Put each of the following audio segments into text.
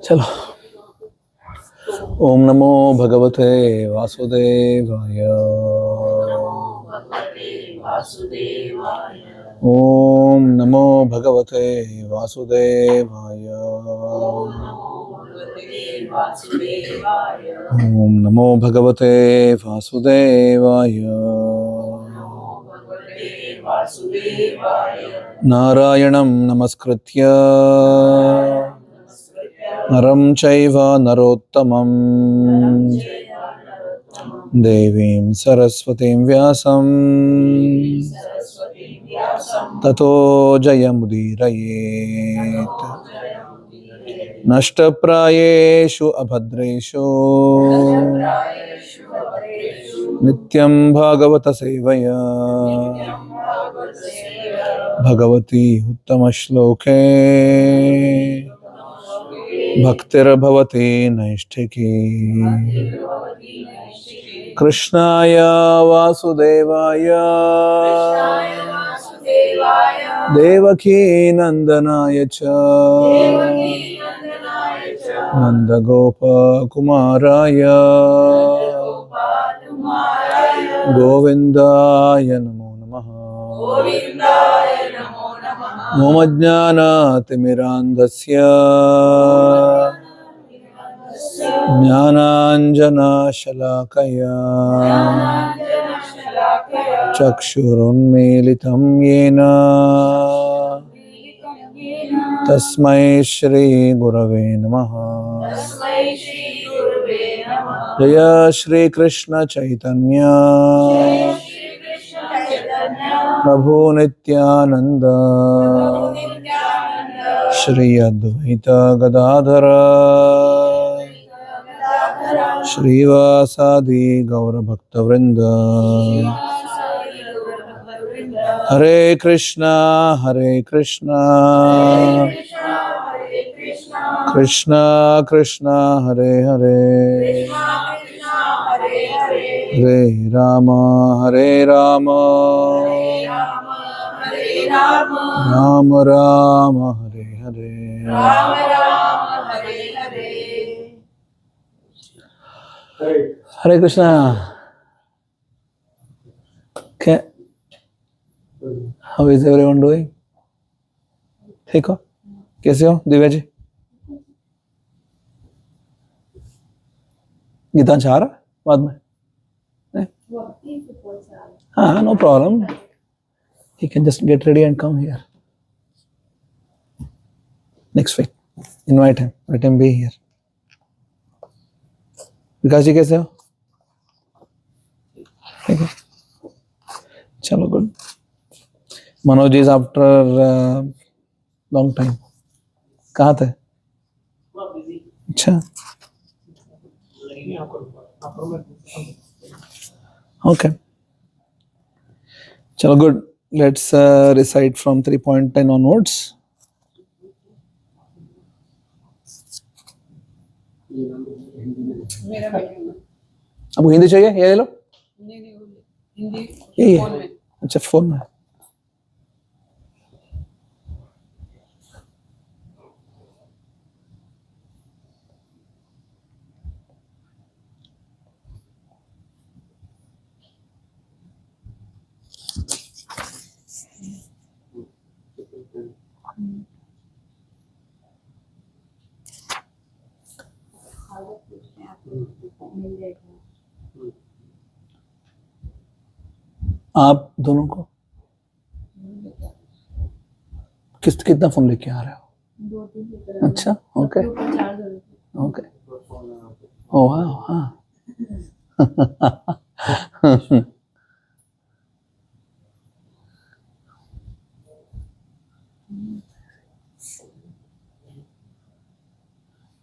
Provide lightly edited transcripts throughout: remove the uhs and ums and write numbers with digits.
चलो। ओम नमो भगवते वासुदेवाय। ओम नमो भगवते वासुदेवाय। ओम नमो भगवते वासुदेवाय। नारायणं नमस्कृत्य नरं चैव नरोत्तमं देवीं सरस्वतीं व्यासं ततो जयमुदीरयेत्। नष्टप्रायेषु अभद्रेषु नित्यं भागवत सेवया भगवती उत्तमश्लोके भक्तिर्भवति नैष्ठिकी। कृष्णाय वासुदेवाय देवकी नंदनाय च नन्दगोपकुमाराय गोविन्दाय नमो नमः। मम ज्ञानातिमिरान्धस्य ज्ञानाञ्जनशलाकया चक्षुरुन्मीलितं येन तस्मै श्रीगुरवे नमः। जय श्रीकृष्ण चैतन्य प्रभु नित्यानंद श्री अद्वैत गदाधर श्रीवासादि गौरभक्तवृंद। हरे कृष्णा कृष्णा कृष्णा हरे हरे हरे राम राम राम हरे हरे। हरे कृष्णा। क्या हाउ इज एवरीवन डूइंग? ठीक हो? कैसे हो दिव्या जी? गीता चाह रहा बाद में? हाँ, no problem. He can just get ready and come here next week. Invite him. Let him be here. विकास जी कैसे हो? ठीक है, चलो good. Manoj is after long time. कहाँ थे? अच्छा, ओके, चलो good. Let's recite from 3.10 onwards. आपको हिंदी चाहिए? ये ले लो. यही है. अच्छा, फोन में. आप दोनों को कितना फोन लेके आ रहे हो? अच्छा, ओके ओके. ओ वाह, हाँ.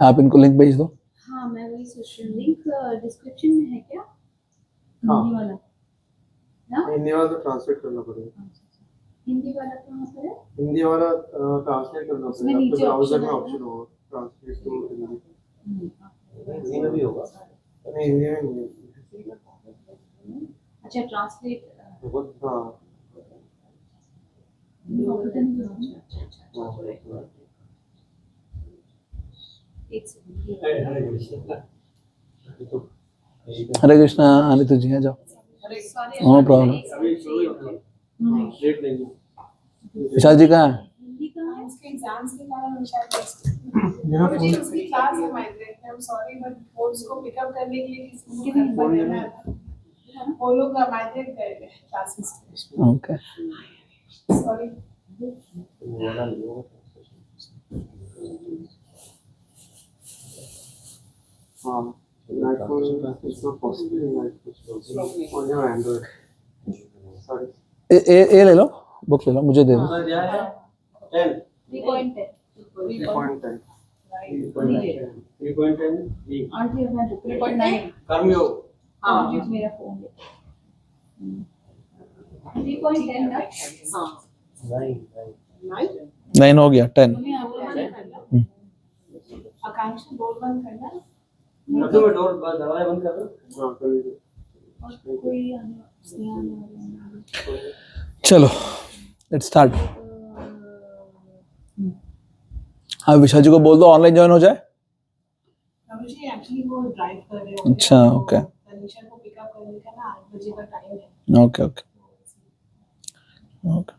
आप इनको लिंक भेज दो. हाँ, मैं वही सोच रही हूँ. लिंक डिस्क्रिप्शन में है क्या? हिंदी वाला ना? हिंदी वाला तो ट्रांसलेट करना पड़ेगा. हिंदी वाला कहाँ पर है? हिंदी वाला ट्रांसलेट करना पड़ेगा. आपके ब्राउजर में ऑप्शन होगा ट्रांसलेट टू हिंदी. हिंदी में भी होगा? नहीं, हिंदी में नहीं. अच्छा, ट्रांसलेट. हाँ. एक सेकंड हरे कृष्णा अनितु जी हैं जाओ, नो प्रॉब्लम। विशाल जी कहाँ है? हिंदी कहाँ है? उसके एग्जाम्स के कारण मैं शायद मुझे उसकी क्लास है माइग्रेट में, आई एम सॉरी बट वो उसको पिकअप करने के लिए किसी को फोन करना था, वो लोग माइग्रेट गए थे क्लासेस में। Okay sorry. iPhone is not possible in iPhone. On your Android. Sorry. ए ले लो, बुक ले लो, मुझे दे दो। 10. 3.10 3.10. 3.10 आठ 3.9 कर्मयोग. हाँ मुझे मेरा फोन 3.10 ना नाइन हो गया, 10। आकांक्षा बोल बंद करना। अभी मैं डोर दरवाजा बंद कर दूं? हाँ कर दीजिए। कोई आने चलो लेट्स स्टार्ट। हाँ विशाल जी को बोल दो ऑनलाइन ज्वाइन हो जाए। मुझे एक्चुअली वो ड्राइव कर रहे हो। अच्छा ओके तनिषा को पिकअप करने का ना 8 बजे का टाइम है। Okay okay okay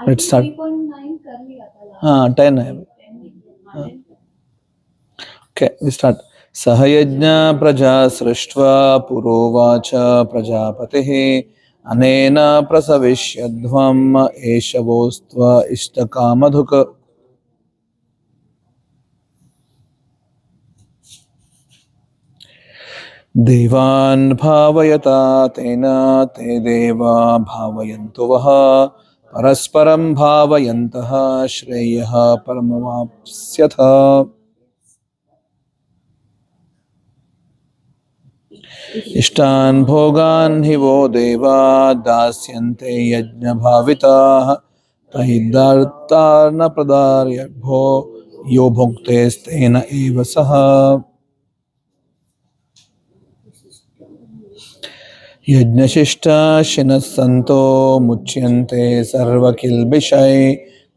let's start. 3.9 कर लिया था last हाँ 10 है अभी। 10 ओके वी स्टार्ट। सह यज्ञ प्रजा सृष्ट्वा पुरोवाच प्रजापतिः अनेन प्रसविष्यध्वम् एषवोस्त्व इष्टकामधुक्। देवान् भावयता तेन ते देवा भावयन्तु वः परस्परं भावयन्तः श्रेयः परमवाप्स्यथ। इष्टान् भोगान् हि वो देवा दास्यन्ते यज्ञभाविताः तैर्दत्तान् प्रदार्यभो यो भुङ्क्तेस्तेन एव सः। यज्ञशिष्टाशिनः सन्तो मुच्यन्ते सर्वकिल्बिषै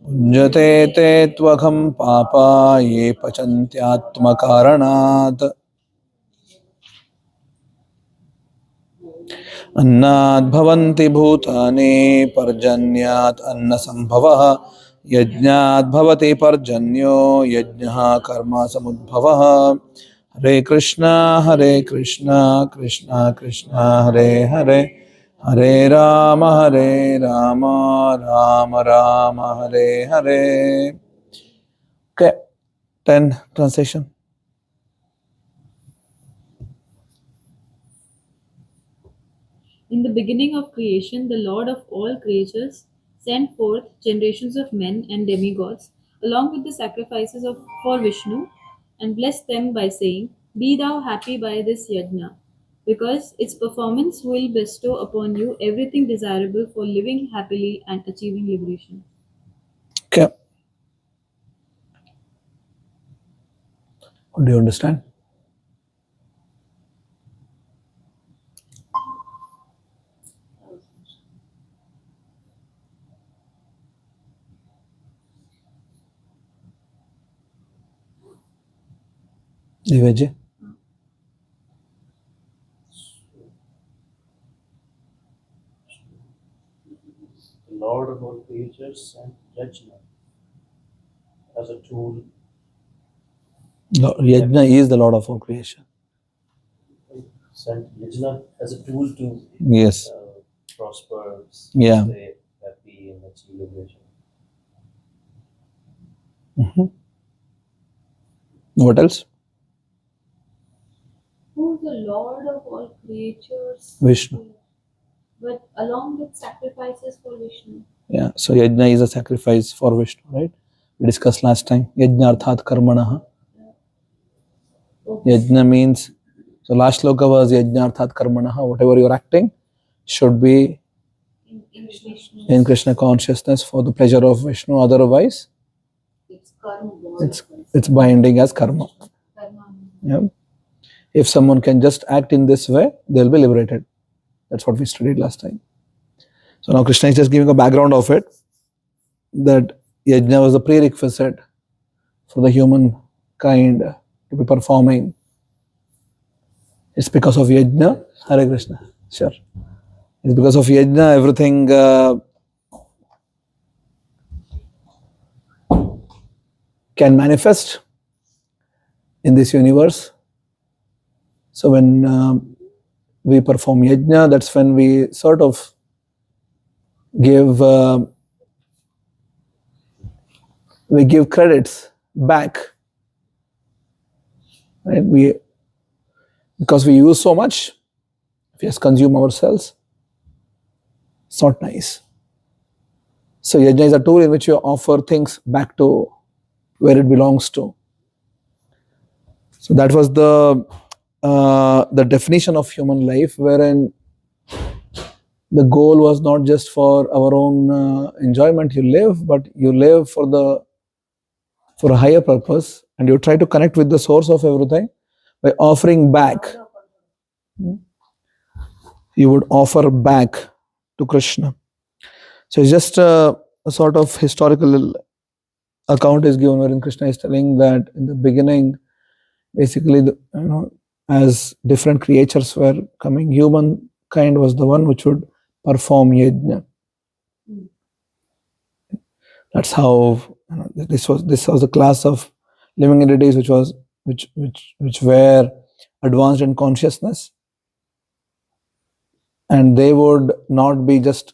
भुञ्जते ते त्वघं पापा ये पचन्त्यात्मकारणात्। अन्नाद् भवन्ति भूतानि पर्जन्यात् अन्नसम्भवः यज्ञाद् भवति पर्जन्यो यज्ञः कर्म समुद्भवः। हरे Krishna Krishna Krishna Hare Hare Hare Ram Ram Ram Hare Hare. Okay, 10 translation. In the beginning of creation, the Lord of all creatures sent forth generations of men and demigods, along with the sacrifices for Vishnu, and blessed them by saying, "Be thou happy by this yajna, because its performance will bestow upon you everything desirable for living happily and achieving liberation." Okay. Do you understand? Diveji? The Lord of all creatures sent judgment as a tool. Yajna is the Lord of all creation. Sent Yajna as a tool to Yes. prosper, Yeah. stay happy, and achieve liberation. What else? Who is the Lord of all creatures? Vishnu. But along with sacrifices for Vishnu. Yeah. So yajna is a sacrifice for Vishnu, right? We discussed last time. Yajna arthat karmana. Yajna means, so last sloka was yajna arthat karmana. Whatever you're acting should be in Krishna consciousness for the pleasure of Vishnu. Otherwise, It's karma. it's binding as karma. Yeah. If someone can just act in this way, they'll be liberated. That's what we studied last time. So now Krishna is just giving a background of it, that yajna was a prerequisite for the human kind to be performing. It's because of yajna. Hare Krishna. Sure. It's because of yajna everything can manifest in this universe. So when we perform yajna, that's when we sort of give credits back, right? Because we use so much, we just consume ourselves. It's not nice. So yajna is a tool in which you offer things back to where it belongs to. So that was the definition of human life, wherein the goal was not just for our own enjoyment. You live, but you live for a higher purpose, and you try to connect with the source of everything by offering back. You would offer back to Krishna. So it's just a sort of historical account is given wherein Krishna is telling that in the beginning, basically, as different creatures were coming, humankind was the one which would perform yajna. That's how this was the class of living entities which were advanced in consciousness, and they would not be just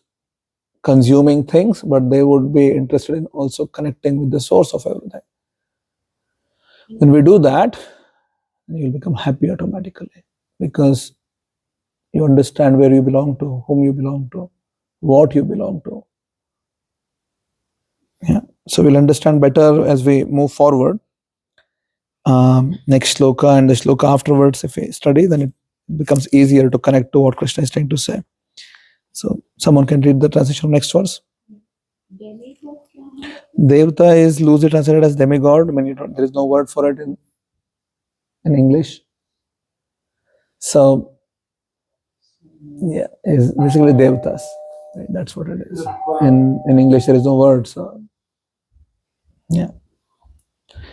consuming things, but they would be interested in also connecting with the source of everything. When we do that, you'll become happy automatically, because you understand where you belong to, whom you belong to, what you belong to. Yeah. So we'll understand better as we move forward. Next shloka and the shloka afterwards, if we study, then it becomes easier to connect to what Krishna is trying to say. So someone can read the translation of next verse. Devta is loosely translated as demigod. There is no word for it in English. So yeah, it's basically devtas. Right? That's what it is. In English, there is no word. So yeah,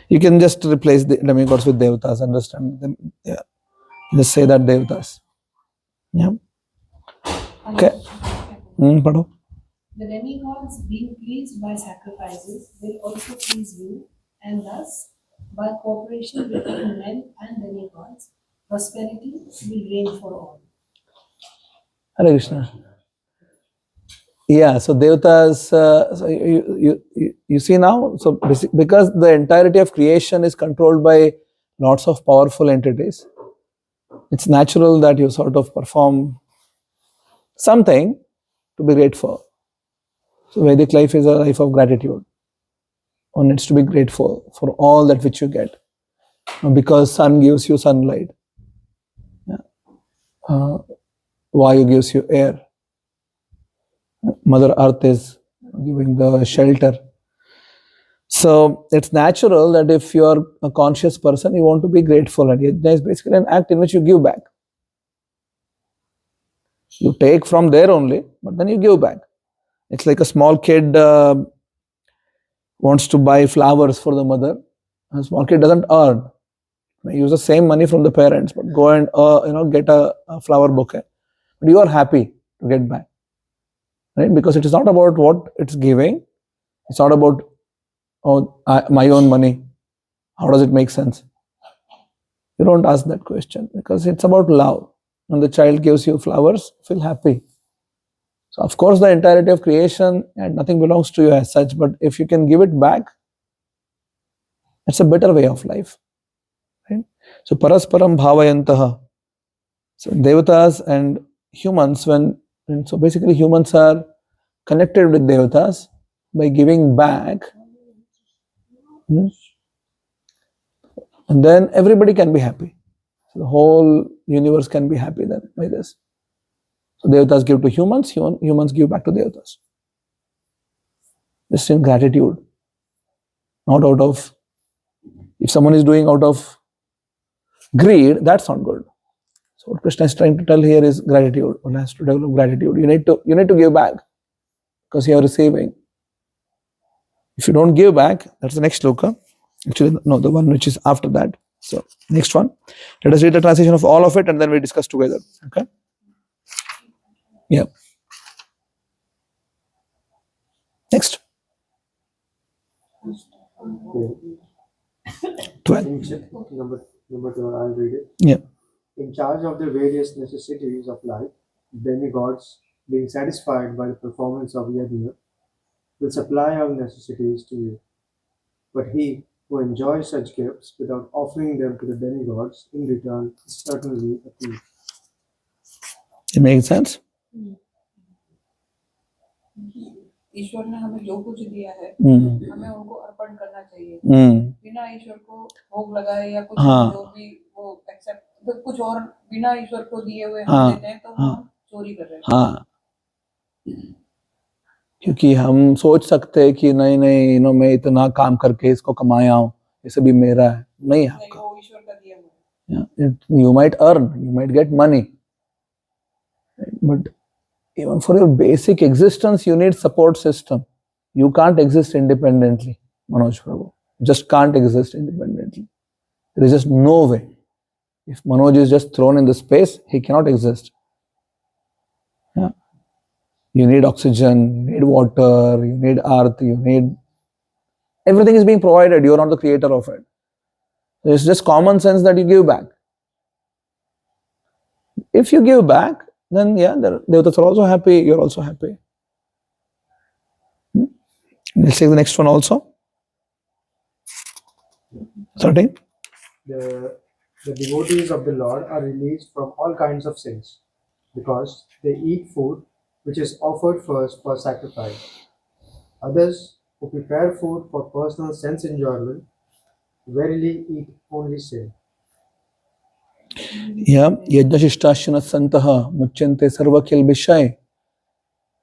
you can just replace the demigods with devtas. Understand them? Yeah, just say that devtas. Yeah. Okay. Pardon. The demigods, being pleased by sacrifices, will also please you, and thus, by cooperation between men and demigods, prosperity will reign for all. Hare Krishna. Yeah, so devatas, so you see now, so because the entirety of creation is controlled by lots of powerful entities, it's natural that you sort of perform something to be grateful. So Vedic life is a life of gratitude. One needs to be grateful for all that which you get, because sun gives you sunlight, Vayu gives you air, Mother Earth is giving the shelter. So it's natural that if you are a conscious person, you want to be grateful, and yajna is basically an act in which you give back. You take from there only, but then you give back. It's like a small kid wants to buy flowers for the mother. A small kid doesn't earn. May use the same money from the parents, but go and get a flower bouquet. But you are happy to get back, right? Because it is not about what it's giving. It's not about my own money. How does it make sense? You don't ask that question, because it's about love. When the child gives you flowers, feel happy. So of course the entirety of creation and nothing belongs to you as such, but if you can give it back, it's a better way of life. Right? So parasparam bhavayantaha. So devatas and humans, so basically humans are connected with devatas by giving back. And then everybody can be happy. So the whole universe can be happy then by this. So devatas give to humans, humans give back to devatas. Just in gratitude. Not out of, if someone is doing out of greed, that's not good. So what Krishna is trying to tell here is gratitude. One has to develop gratitude. You need to give back, because you are receiving. If you don't give back, that's the next shloka. Actually, no, the one which is after that. So, next one. Let us read the translation of all of it and then we discuss together. Okay? Yeah. Next. 12. Number 12, I'll read it. Yeah. In charge of the various necessities of life, demigods, being satisfied by the performance of yajna, will supply all necessities to you. But he who enjoys such gifts without offering them to the demigods in return is certainly a thief. It makes sense? ईश्वर ने हमें जो कुछ दिया है हमें उनको अर्पण करना चाहिए बिना ईश्वर को भोग लगाए या कुछ जो भी वो एक्सेप्ट कुछ और बिना ईश्वर को दिए हुए हम देते हैं तो हम चोरी कर रहे हैं। हाँ, क्योंकि हम सोच सकते हैं कि नहीं नहीं मैं इतना काम करके इसको कमाया हूँ, ये सभी मेरा है। नहीं है आपका, वो ईश्वर का दिया हुआ है। You might earn, you might get money, but even for your basic existence, you need support system. You can't exist independently, Manoj Prabhu. You just can't exist independently. There is just no way. If Manoj is just thrown in the space, he cannot exist. Yeah. You need oxygen, you need water, you need earth, you need... Everything is being provided. You are not the creator of it. It's just common sense that you give back. If you give back, then yeah, the devatas are also happy, you're also happy. Let's take the next one also. 13. The devotees of the Lord are released from all kinds of sins because they eat food which is offered first for sacrifice. Others who prepare food for personal sense enjoyment verily eat only sin. Yeah, yajna-shishtashyana santaha muchyante sarva-khil vishay.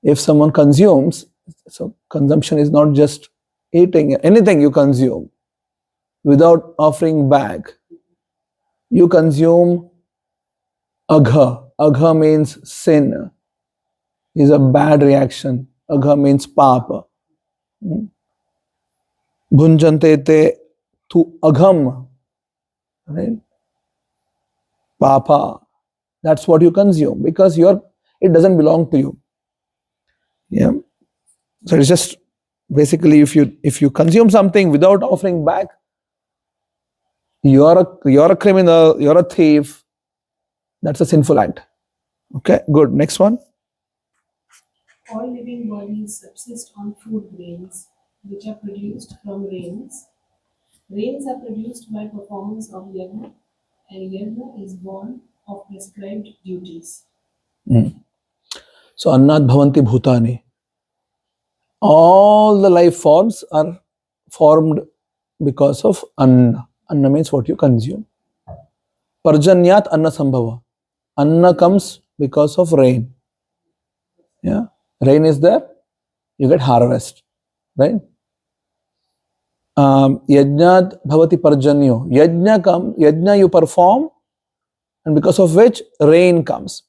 If someone consumes, so consumption is not just eating, anything you consume without offering back. You consume agha. Agha means sin, is a bad reaction. Agha means papa. Bhunjante te tu agham. Right? Papa. That's what you consume because it doesn't belong to you. Yeah. So it's just basically if you consume something without offering back, you're a criminal, you're a thief. That's a sinful act. Okay, good. Next one. All living bodies subsist on food grains, which are produced from rains. Rains are produced by performance of yajna, and yajna is born of prescribed duties. So annat bhavanti bhutani. All the life forms are formed because of anna. Anna means what you consume. Parjanyat anna sambhava. Anna comes because of rain. Yeah, rain is there, you get harvest, right? Yajnat bhavati parjanyo. Yajna you perform, and because of which rain comes.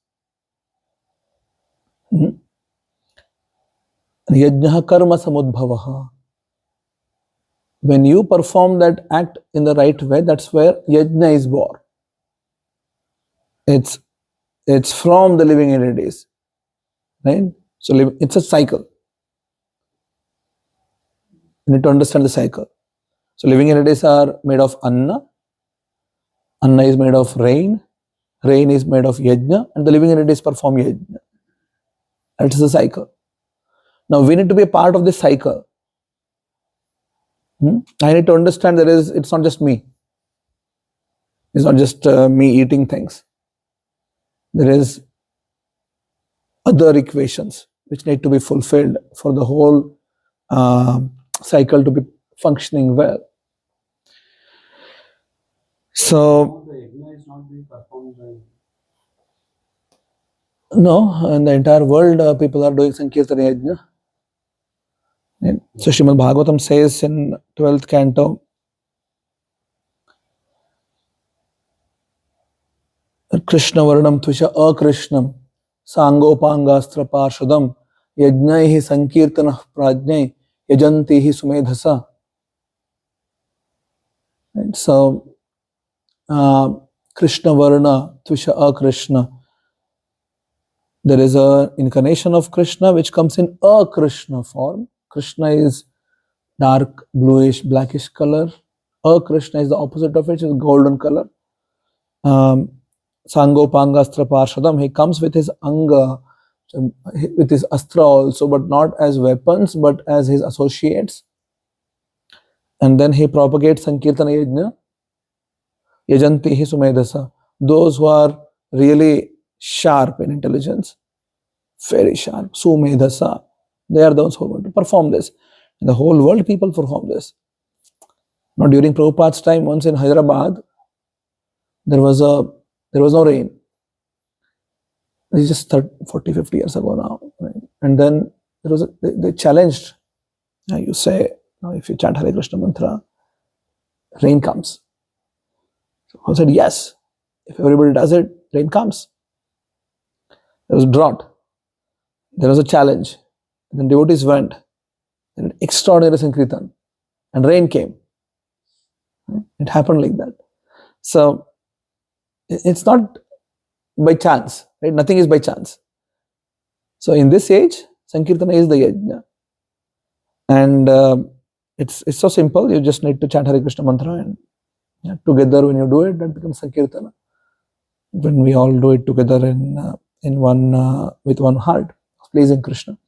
Yajna karma samudbhavaha. When you perform that act in the right way, that's where yajna is born. It's from the living entities, right? So it's a cycle. You need to understand the cycle. So living entities are made of anna. Anna is made of rain. Rain is made of yajna, and the living entities perform yajna. That is the cycle. Now we need to be a part of this cycle. I need to understand it's not just me. It's not just me eating things. There is other equations which need to be fulfilled for the whole cycle to be functioning well. So The yajna is not being performed by... No, in the entire world people are doing Sankirtana Yajna. So Srimad Bhagavatam says in 12th canto, Krishna Varnam Tvisha Akrishnam Sangopangastra Parshadam Yajnaihi Sankirtana Prajnai Yajantihi Sumedhasa. Right? So, Krishna Varna, Tvisha Akrishna. There is an incarnation of Krishna which comes in a Krishna form. Krishna is dark bluish blackish color. A Krishna is the opposite of it, which is golden color. Sangopangastra Parshadam, he comes with his anga, with his astra also, but not as weapons, but as his associates. And then he propagates Sankirtana Yajna, Yajantihi Sumedasa. Those who are really sharp in intelligence, very sharp, Sumedasa, they are those who are going to perform this. In the whole world, people perform this. Now, during Prabhupada's time, once in Hyderabad, there was no rain. This is just 40, 50 years ago now. Right? And then they challenged. You say, if you chant Hare Krishna mantra, rain comes. So I said, yes. If everybody does it, rain comes. There was drought. There was a challenge. And then devotees went. An extraordinary Sankirtan. And rain came. It happened like that. So, it's not by chance, right? Nothing is by chance. So in this age, Sankirtana is the yajna. And it's so simple. You just need to chant Hare Krishna mantra, and together when you do it, that becomes Sankirtana. When we all do it together in one with one heart, pleasing Krishna.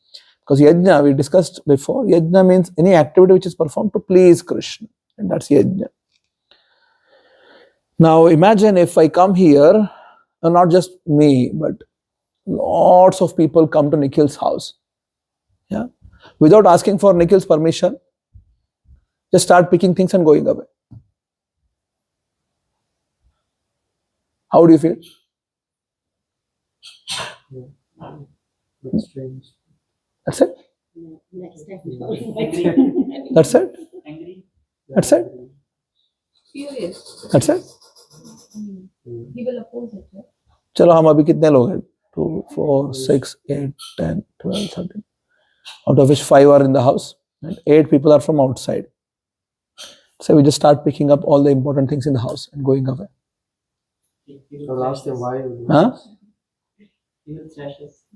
Because yajna, we discussed before, yajna means any activity which is performed to please Krishna, and that's yajna. Now imagine if I come here, and not just me, but lots of people come to Nikhil's house. Yeah, without asking for Nikhil's permission, just start picking things and going away. How do you feel? That's strange. That's it? That's it? That's it? Furious. That's it? He will oppose it. Right? चलो हम अभी कितने लोग हैं? 2, 4, 6, 8, 10, 12, 13. Out of which 5 are in the house, and 8 people are from outside. So we just start picking up all the important things in the house and going away. I'll ask them why. Huh?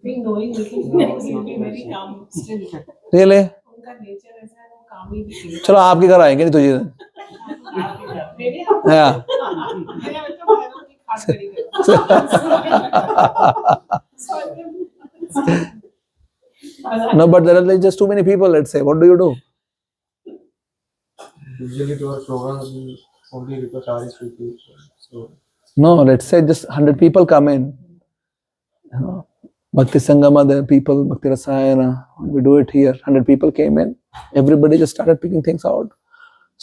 Being knowing will be very calm still. Really? उनका nature ऐसा है, वो calm ही दिखेगा. चलो आपके घर आएंगे नहीं तुझे. मेरे Yeah. मेरे बच्चों पैरों की खाट खड़ी कर. No, but there are like just too many people, let's say. What do you do? Usually to our programs, we only request RS people. So No, let's say just 100 people come in. Bhakti Sangama, there are people, Bhakti Rasayana, we do it here. 100 people came in. Everybody just started picking things out,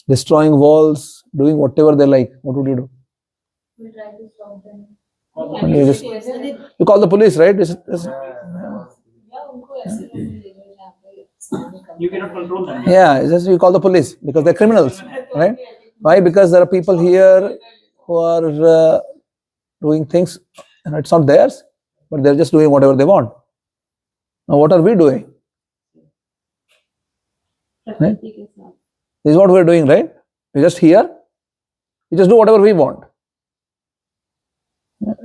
destroying walls, doing whatever they like. What would you do? We try to stop them. And you call the police, right? You cannot control them. Yeah, it's just you call the police because they're criminals, right? Why? Because there are people here who are doing things, and it's not theirs, but they're just doing whatever they want. Now, what are we doing? Right? This is what we're doing, right? We're just here. We just do whatever we want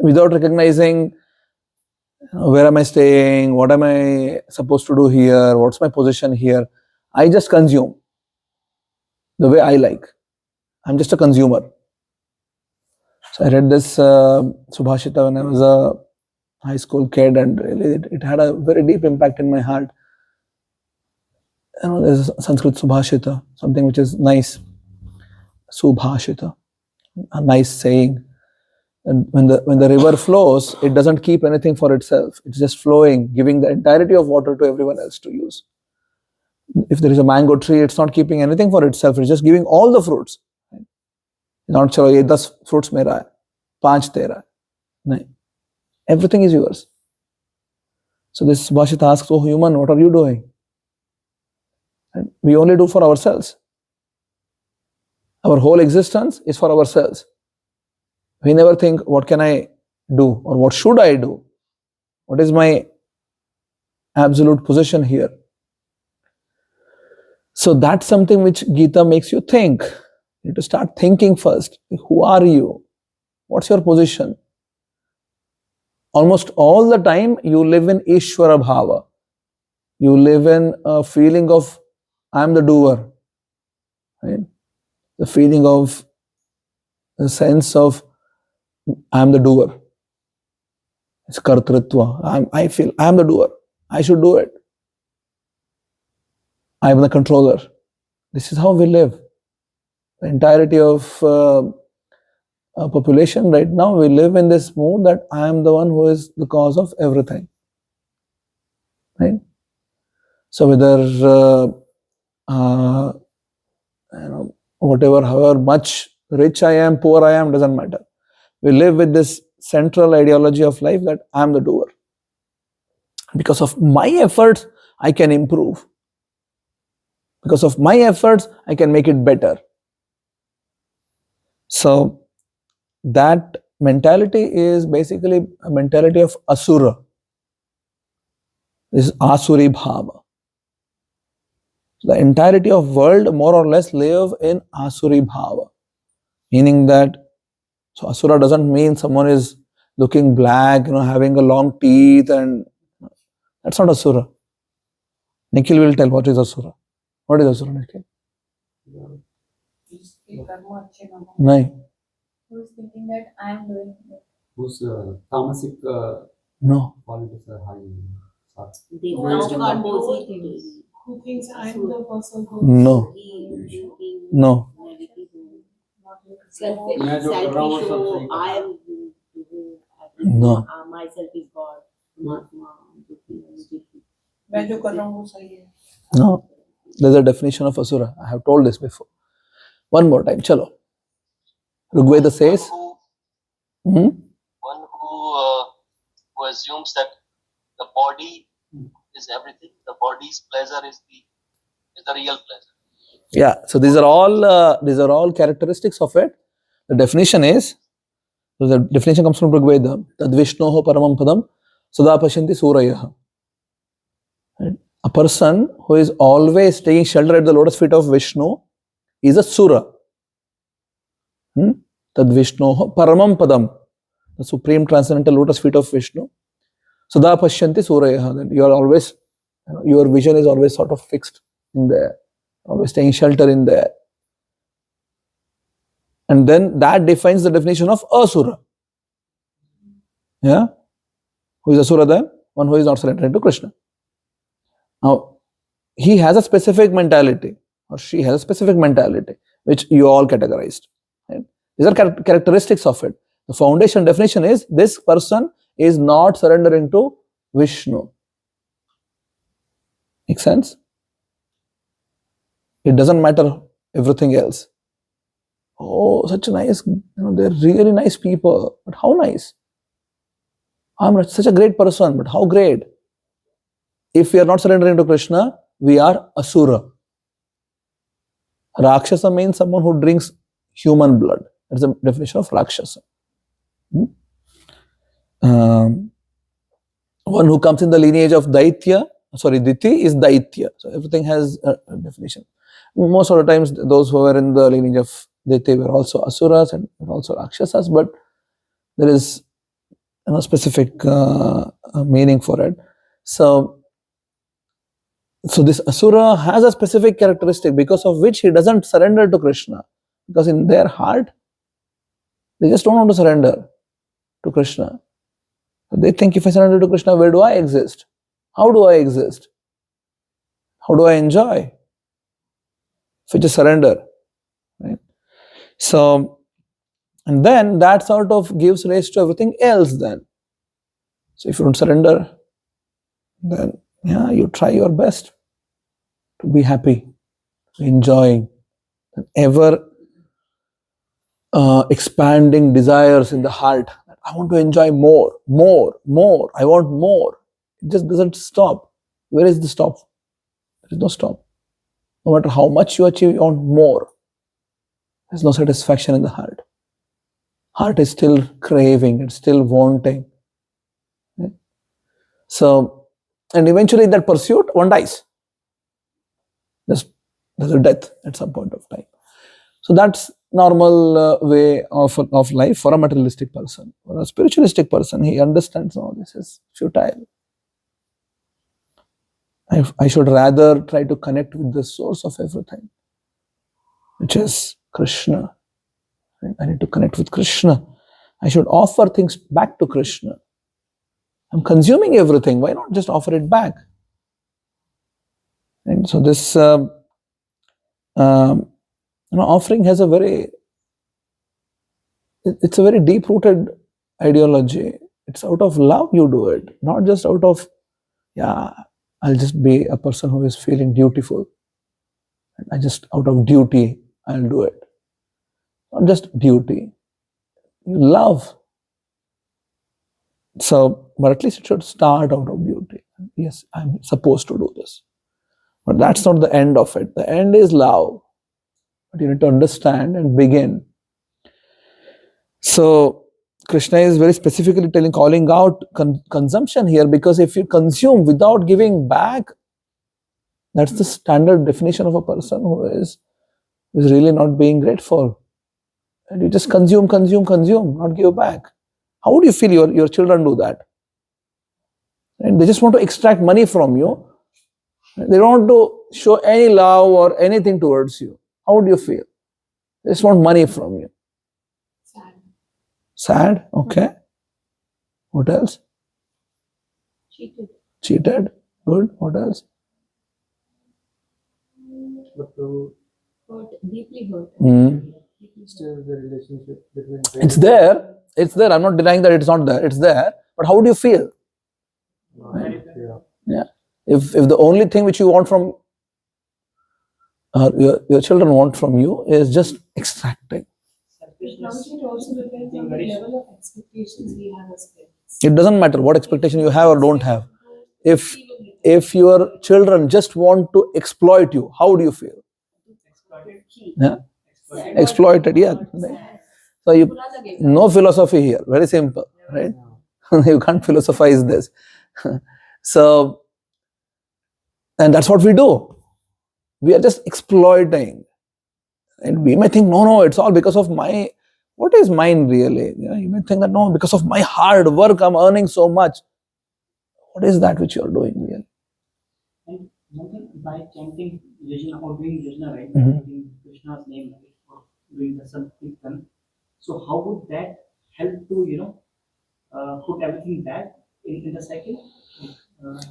without recognizing where am I staying, what am I supposed to do here, what's my position here. I just consume the way I like. I'm just a consumer. So I read this Subhashita when I was a high school kid, and really it had a very deep impact in my heart. There's Sanskrit Subhashita, something which is nice. Subhashita, a nice saying. And when the river flows, it doesn't keep anything for itself. It's just flowing, giving the entirety of water to everyone else to use. If there is a mango tree, it's not keeping anything for itself. It's just giving all the fruits. Not chalo ye 10 fruits mera hai, 5 tera. No. Everything is yours. So this Subhashita asks, oh human, what are you doing? And we only do for ourselves. Our whole existence is for ourselves. We never think, what can I do or what should I do? What is my absolute position here? So that's something which Gita makes you think. You need to start thinking first. Who are you? What's your position? Almost all the time you live in īśvara-bhāva. You live in a feeling of I am the doer. Right? The feeling of the sense of I am the doer. It's kartritva. I feel I am the doer. I should do it. I am the controller. This is how we live. The entirety of population right now, we live in this mood that I am the one who is the cause of everything. Right? So whether whatever, however much rich I am, poor I am, doesn't matter. We live with this central ideology of life that I am the doer. Because of my efforts, I can improve. Because of my efforts, I can make it better. So that mentality is basically a mentality of asura. This is īśvara-bhāva. The entirety of world more or less live in īśvara-bhāva. Meaning that, so asura doesn't mean someone is looking black, having a long teeth, and that's not asura. Nikhil will tell what is asura. What is asura, Nikhil? No. Who is thinking that I am doing it? Whose tamasic No. qualities are high. They Who wants now to compose control it. Who thinks I am the person who No. No. Selfish, मैं जो कर रहा हूँ वो सब selfish, सही so I am No. myself is God. Mahatma, मैं जो कर रहा हूँ वो सही है. No. There's a definition of asura. I have told this before. One more time. Chalo. Rigveda says. One who assumes that the body is everything. The body's pleasure is the real pleasure. Yeah. So these are all characteristics of it. The definition is. So the definition comes from Rigveda. Tad Vishnoho paramam padam sada pashyanti surayah. A person who is always taking shelter at the lotus feet of Vishnu is a sura. Tad Vishnoho paramam padam, the supreme transcendental lotus feet of Vishnu. Sada pashyanti surayah. That you are always, your vision is always sort of fixed in there, always taking shelter in there. And then that defines the definition of asura. Yeah? Who is asura then? One who is not surrendering to Krishna. Now, he has a specific mentality, or she has a specific mentality, which you all categorized. Right? These are characteristics of it. The foundation definition is this person is not surrendering to Vishnu. Make sense? It doesn't matter everything else. Oh, such a nice, they're really nice people. But how nice? I'm such a great person, but how great? If we are not surrendering to Krishna, we are asura. Rakshasa means someone who drinks human blood. That's the definition of Rakshasa. One who comes in the lineage of Diti is Daitya. So everything has a definition. Most of the times, those who were in the lineage of Diti were also asuras and were also Rakshasas, but there is a specific meaning for it. So this asura has a specific characteristic because of which he doesn't surrender to Krishna. Because in their heart, they just don't want to surrender to Krishna. They think, if I surrender to Krishna, where do I exist? How do I exist? How do I enjoy? If I just surrender. Right? So, and then that sort of gives rise to everything else then. So if you don't surrender, then you try your best to be happy, enjoying, and ever expanding desires in the heart. I want to enjoy more. I want more. It just doesn't stop. Where is the stop? There is no stop. No matter how much you achieve, you want more. There's no satisfaction in the heart. Heart is still craving, it's still wanting. Right? So, and eventually in that pursuit, one dies. There's a death at some point of time. So that's normal way of life for a materialistic person. For a spiritualistic person, he understands, no, this is futile. I should rather try to connect with the source of everything, which is Krishna. I need to connect with Krishna. I should offer things back to Krishna. I'm consuming everything. Why not just offer it back? And so this offering has it's a very deep-rooted ideology. It's out of love you do it, not just out of, I'll just be a person who is feeling dutiful. I just out of duty, I'll do it. Not just duty. You love. So, but at least it should start out of duty. Yes, I'm supposed to do this. But that's not the end of it. The end is love. But you need to understand and begin. So, Krishna is very specifically calling out consumption here, because if you consume without giving back, that's the standard definition of a person who is really not being grateful. And you just consume, not give back. How would you feel your children do that? And they just want to extract money from you. They don't want to show any love or anything towards you. How would you feel? They just want money from you. Sad? Okay. What else? Cheated. Good. What else? Hurt, deeply hurt. Still the relationship between It's there. It's there. I'm not denying that it's not there. It's there. But how do you feel? Yeah. If the only thing which you want from your children want from you is just extracting. It also depends on the level of expectations we have as parents. It doesn't matter what expectation you have or don't have. If your children just want to exploit you, how do you feel? Yeah? Exploited, yeah. So no philosophy here. Very simple, right? You can't philosophize this. So, and that's what we do. We are just exploiting. And we may think, no, it's all because of what is mine really? You may think that, no, because of my hard work, I'm earning so much. What is that which you are doing really? And something by chanting yajna or doing yajna, right? Chanting Krishna's name, right? Or doing the Sankirtan. So how would that help to, put everything back in the cycle?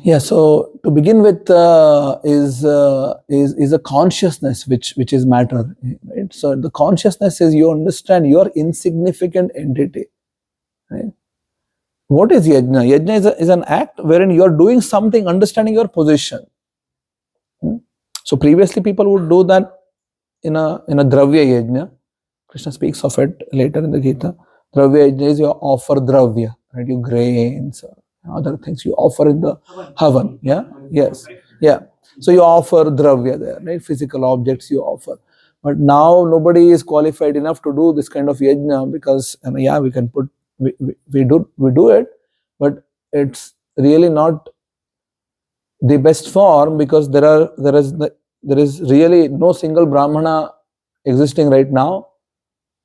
Yeah, so to begin with is a consciousness which is matter, right? So the consciousness is you understand your insignificant entity, right? What is yajna? Yajna is an act wherein you are doing something, understanding your position. So previously people would do that in a dravya yajna. Krishna speaks of it later in the Gita. Dravya yajna is you offer dravya, right? You grains, other things you offer in the havan. Yeah, yes, yeah. So you offer dravya there, right? Physical objects you offer. But now nobody is qualified enough to do this kind of yajna because we can put we do it, but it's really not the best form because there is really no single brahmana existing right now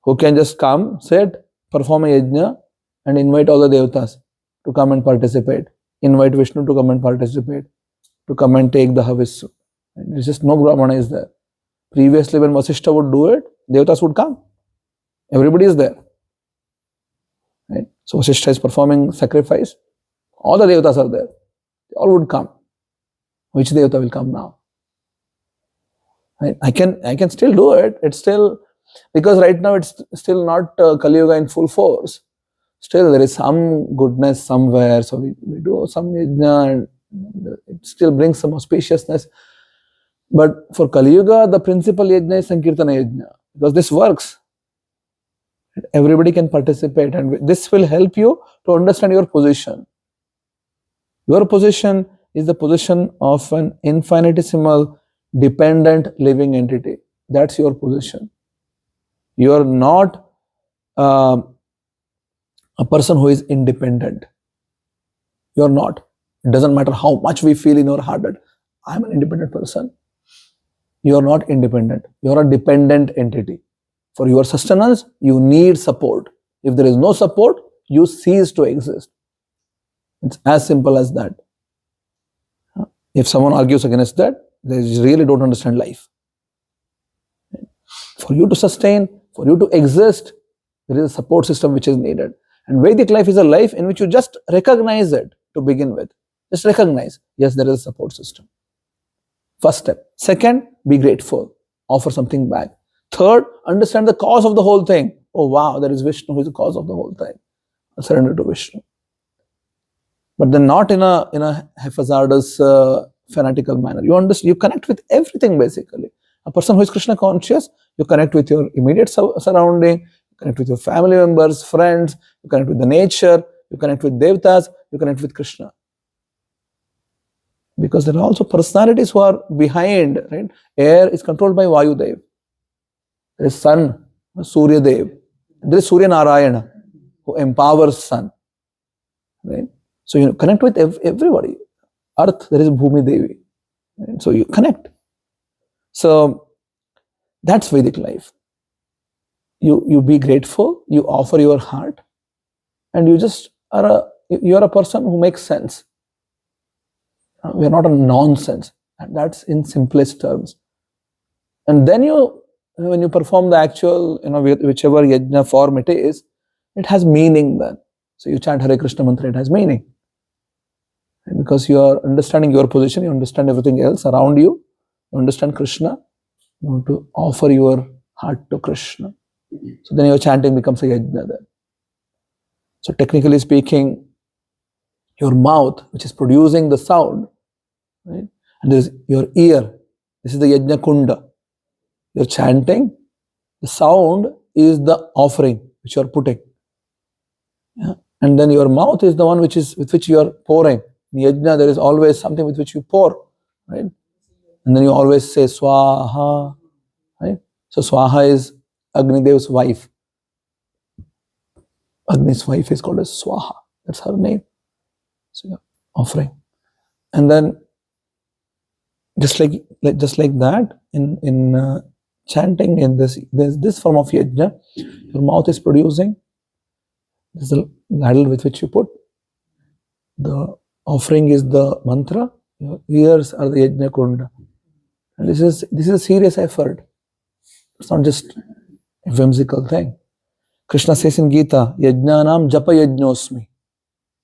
who can just come, sit, perform a yajna and invite all the devatas to come and participate, invite Vishnu to come and participate, to come and take the havis. There's just no brahmana is there. Previously when Vasishtha would do it, devatas would come. Everybody is there. Right? So Vasishtha is performing sacrifice. All the devatas are there. They all would come. Which devata will come now? Right? I can still do it. It's still, because right now it's still not Kali Yuga in full force. Still there is some goodness somewhere. So we do some yajna and it still brings some auspiciousness. But for Kali Yuga, the principal yajna is Sankirtana yajna. Because this works. Everybody can participate and this will help you to understand your position. Your position is the position of an infinitesimal dependent living entity. That's your position. You are not a person who is independent. You are not. It doesn't matter how much we feel in our heart that I'm an independent person. You are not independent. You are a dependent entity. For your sustenance, you need support. If there is no support, you cease to exist. It's as simple as that. If someone argues against that, they really don't understand life. For you to sustain, for you to exist, there is a support system which is needed. And Vedic life is a life in which you just recognize it to begin with. Just recognize, yes, there is a support system. First step. Second, be grateful. Offer something back. Third, understand the cause of the whole thing. Oh wow, there is Vishnu who is the cause of the whole thing. Surrender to Vishnu. But then not in a haphazardous, fanatical manner. You connect with everything basically. A person who is Krishna conscious, you connect with your immediate surrounding, you connect with your family members, friends, you connect with the nature, you connect with Devatas, you connect with Krishna. Because there are also personalities who are behind, right? Air is controlled by Vayu Dev. There is sun, Surya Dev. There is Surya Narayana who empowers sun. Right? So you connect with everybody. Earth, there is Bhumi Devi. Right? So you connect. So that's Vedic life. You be grateful, you offer your heart, and you are a person who makes sense. We are not a nonsense. And that's in simplest terms. And then when you perform the actual, whichever yajna form it is, it has meaning then. So you chant Hare Krishna mantra, it has meaning. And because you are understanding your position, you understand everything else around you, you understand Krishna, you want to offer your heart to Krishna. So then your chanting becomes a yajna then. So technically speaking, your mouth, which is producing the sound, right? And there is your ear, this is the yajna kunda. You're chanting, the sound is the offering which you are putting. Yeah? And then your mouth is the one with which you are pouring. In yajna, there is always something with which you pour, right? And then you always say swaha, right? So swaha is Agni Dev's wife. Agni's wife is called as Swaha. That's her name. So you're offering. And then just like that, in chanting in this form of yajna, your mouth is producing. This is the ladle with which you put. The offering is the mantra. Your ears are the yajna kunda. And this is a serious effort. It's not just a whimsical thing. Krishna says in Gita, Yajnanam japa yajnosmi.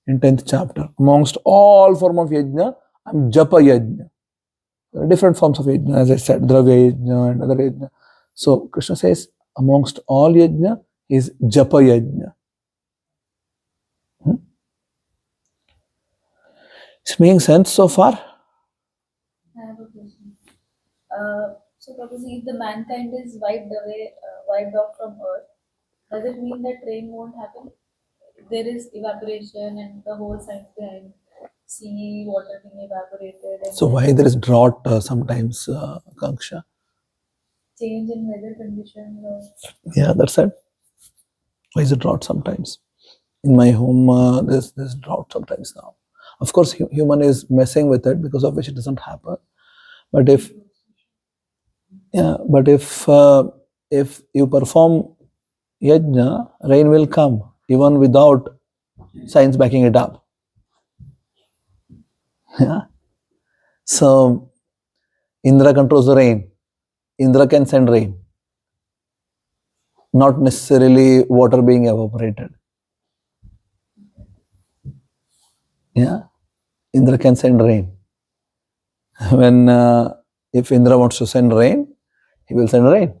In 10th chapter. Amongst all form of yajna, I'm japa yajna. There are different forms of yajna, as I said, dravya yajna and other yajna. So Krishna says, amongst all yajna is japa yajna. It's making sense so far? I have a question. So Prabhuji, if the mankind is wiped off from earth, does it mean that rain won't happen? There is evaporation and the whole science behind sea water being evaporated. And So why there is drought sometimes, Kanksha? change in weather conditions. Yeah, that's it. Why is it drought sometimes? In my home, there's drought sometimes now. Of course, human is messing with it, because of which it doesn't happen. But if you perform yajna, rain will come even without science backing it up. Yeah. So Indra controls the rain. Indra can send rain, not necessarily water being evaporated. Yeah, Indra can send rain. When if Indra wants to send rain, he will send rain.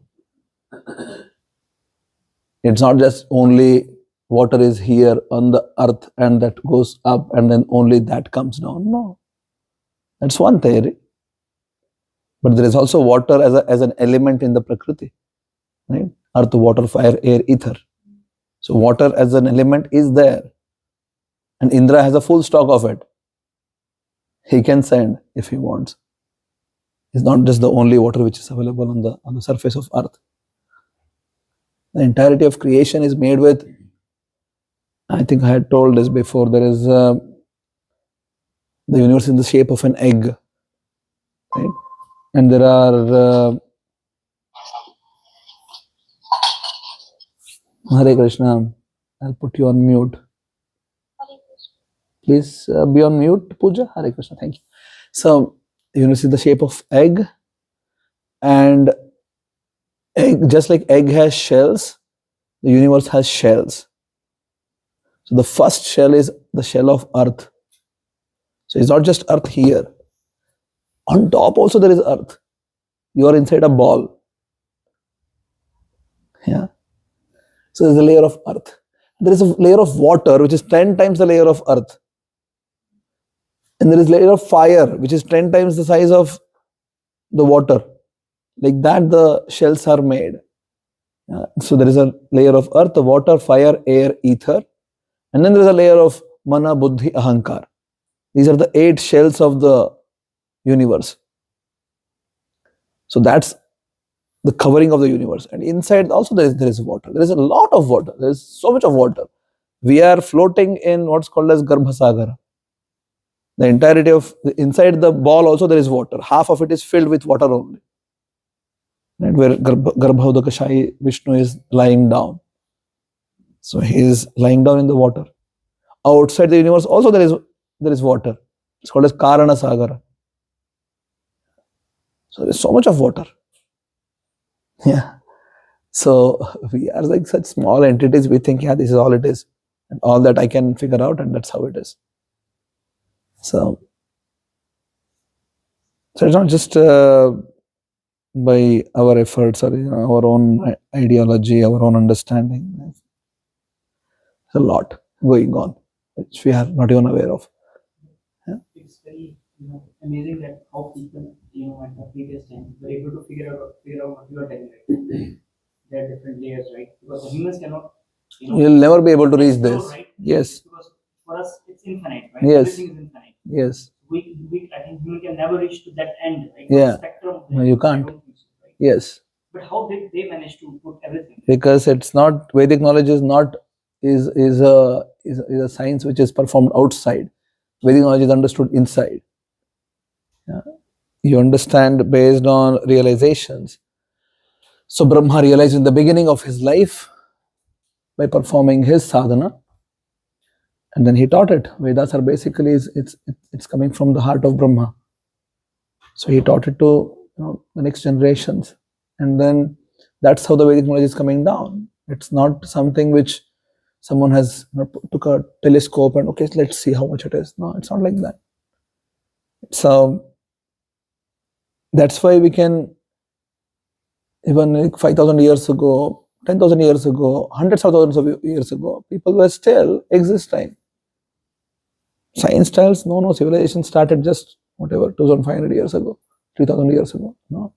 It's not just only water is here on the earth and that goes up and then only that comes down. No, that's one theory. But there is also water as an element in the Prakriti, right? Earth, water, fire, air, ether. So water as an element is there, and Indra has a full stock of it. He can send if he wants. It's not just the only water which is available on the surface of earth. The entirety of creation is made with, I think I had told this before, there is the universe in the shape of an egg, right? And there are Hare Krishna. I'll put you on mute. Please be on mute, Pooja. Hare Krishna. Thank you. So, universe is the shape of egg, and egg, just like egg has shells, the universe has shells. So the first shell is the shell of earth. So it's not just earth here. On top also there is earth. You are inside a ball. Yeah. So there's a layer of earth. There is a layer of water which is 10 times the layer of earth. And there is a layer of fire which is 10 times the size of the water. Like that the shells are made. So there is a layer of earth, water, fire, air, ether. And then there is a layer of mana, buddhi, ahankar. These are the 8 shells of the universe. So that's the covering of the universe. And inside also there is water. There is a lot of water. There is so much of water. We are floating in what's called as Garbhasagara. The entirety of, inside the ball also there is water. Half of it is filled with water only. Right? Where Garbhodakashayi Vishnu is lying down. So he is lying down in the water. Outside the universe also there is water. It's called as Karana Sagara. So there is so much of water. Yeah. So we are like such small entities. We think, yeah, this is all it is. And all that I can figure out, and that's how it is. So it's not just by our efforts or our own ideology, our own understanding. There's a lot going on which we are not even aware of. Yeah? It's very amazing that how people at the previous time were able to figure out what you are telling, right? There are different layers, right? Because the humans cannot. You'll never be able to reach this. Right? Yes. Because for us it's infinite, right? Yes. Everything is infinite. Yes. I think human can never reach to that end, right? Yeah. Spectrum. No, you can't. I don't think so, right? Yes. But how did they manage to put everything? Because it's not, Vedic knowledge is not is a science which is performed outside. Vedic knowledge is understood inside. Yeah. You understand based on realizations. So Brahma realized in the beginning of his life by performing his sadhana, and then he taught it. Vedas are basically it's coming from the heart of Brahma. So he taught it to the next generations, and then that's how the Vedic knowledge is coming down. It's not something which someone has took a telescope and okay, let's see how much it is. No, it's not like that. So that's why we can, even like 5,000 years ago, 10,000 years ago, hundreds of thousands of years ago, people were still existing. Science tells no, civilization started just 2,500 years ago, 3,000 years ago. No,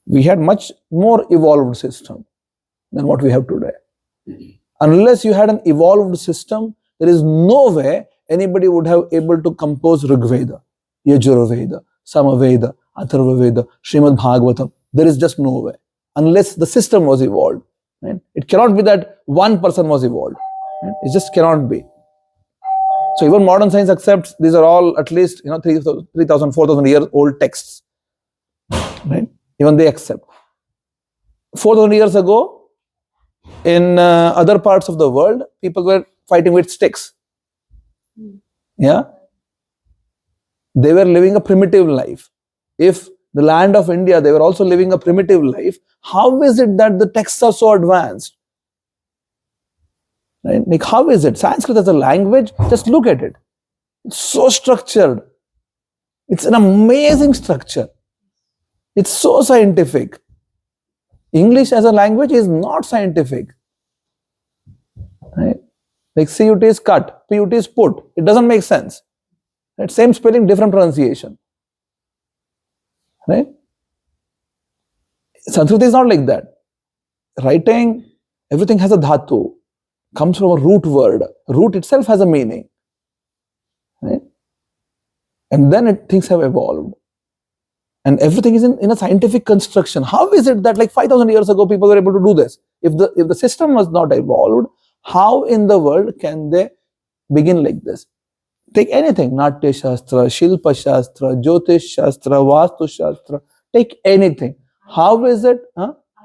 we had much more evolved system than what we have today. Unless you had an evolved system, there is no way anybody would have able to compose Rigveda, Yajurveda, Samaveda, Atharvaveda, Srimad Bhagavatam. There is just no way. Unless the system was evolved. Right? It cannot be that one person was evolved. Right? It just cannot be. So even modern science accepts these are all at least 3,000, 4,000 years old texts. Right? Even they accept. 4,000 years ago, in other parts of the world, people were fighting with sticks. Yeah? They were living a primitive life. If the land of India, they were also living a primitive life, how is it that the texts are so advanced? Right? Like, how is it? Sanskrit as a language, just look at it. It's so structured. It's an amazing structure. It's so scientific. English as a language is not scientific. Right? Like CUT is cut, PUT is put. It doesn't make sense. Right? Same spelling, different pronunciation. Right? Sanskrit is not like that. Writing, everything has a dhatu, comes from a root word. Root itself has a meaning. Right? And then things have evolved. And everything is in a scientific construction. How is it that like 5,000 years ago people were able to do this? If the system was not evolved, how in the world can they begin like this? Take anything, Natya Shastra, Shilpa Shastra, Jyotish Shastra, Vastu Shastra, take anything. How is it?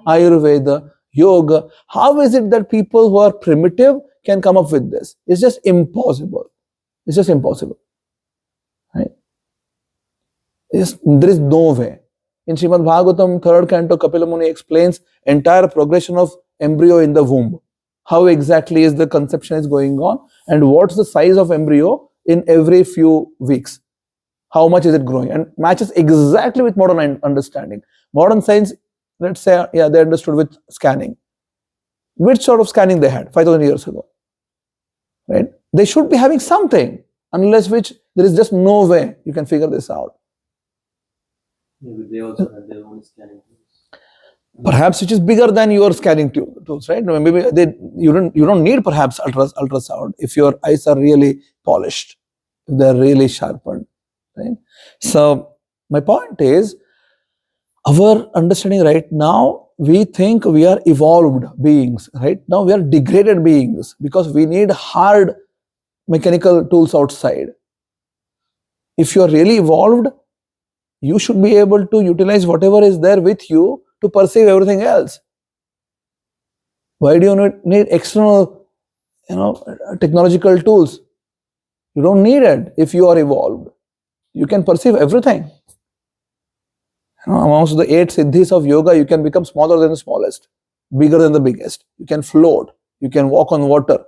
Ayurveda. yoga. How is it that people who are primitive can come up with this? It's just impossible. It's just impossible. Right? There is no way. In Srimad-Bhagavatam, 3rd canto, Kapila Muni explains entire progression of embryo in the womb. How exactly is the conception is going on, and what's the size of embryo in every few weeks. How much is it growing? And matches exactly with modern understanding. Modern science, let's say, yeah, they understood with scanning. Which sort of scanning they had 5,000 years ago? Right? They should be having something, unless which there is just no way you can figure this out. Maybe they also have their own scanning tools. Perhaps which is bigger than your scanning tools, right? Maybe you don't need perhaps ultrasound if your eyes are really polished, if they are really sharpened, right? So my point is, our understanding right now, we think we are evolved beings. Right now we are degraded beings because we need hard mechanical tools outside. If you are really evolved, you should be able to utilize whatever is there with you to perceive everything else. Why do you need external, technological tools? You don't need it if you are evolved. You can perceive everything. Amongst the 8 siddhis of yoga, you can become smaller than the smallest, bigger than the biggest. You can float. You can walk on water.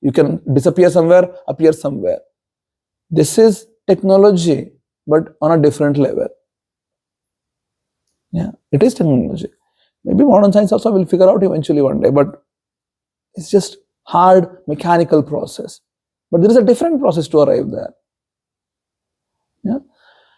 You can disappear somewhere, appear somewhere. This is technology, but on a different level. Yeah, it is technology. Maybe modern science also will figure out eventually one day, but it's just hard mechanical process. But there is a different process to arrive there. Yeah.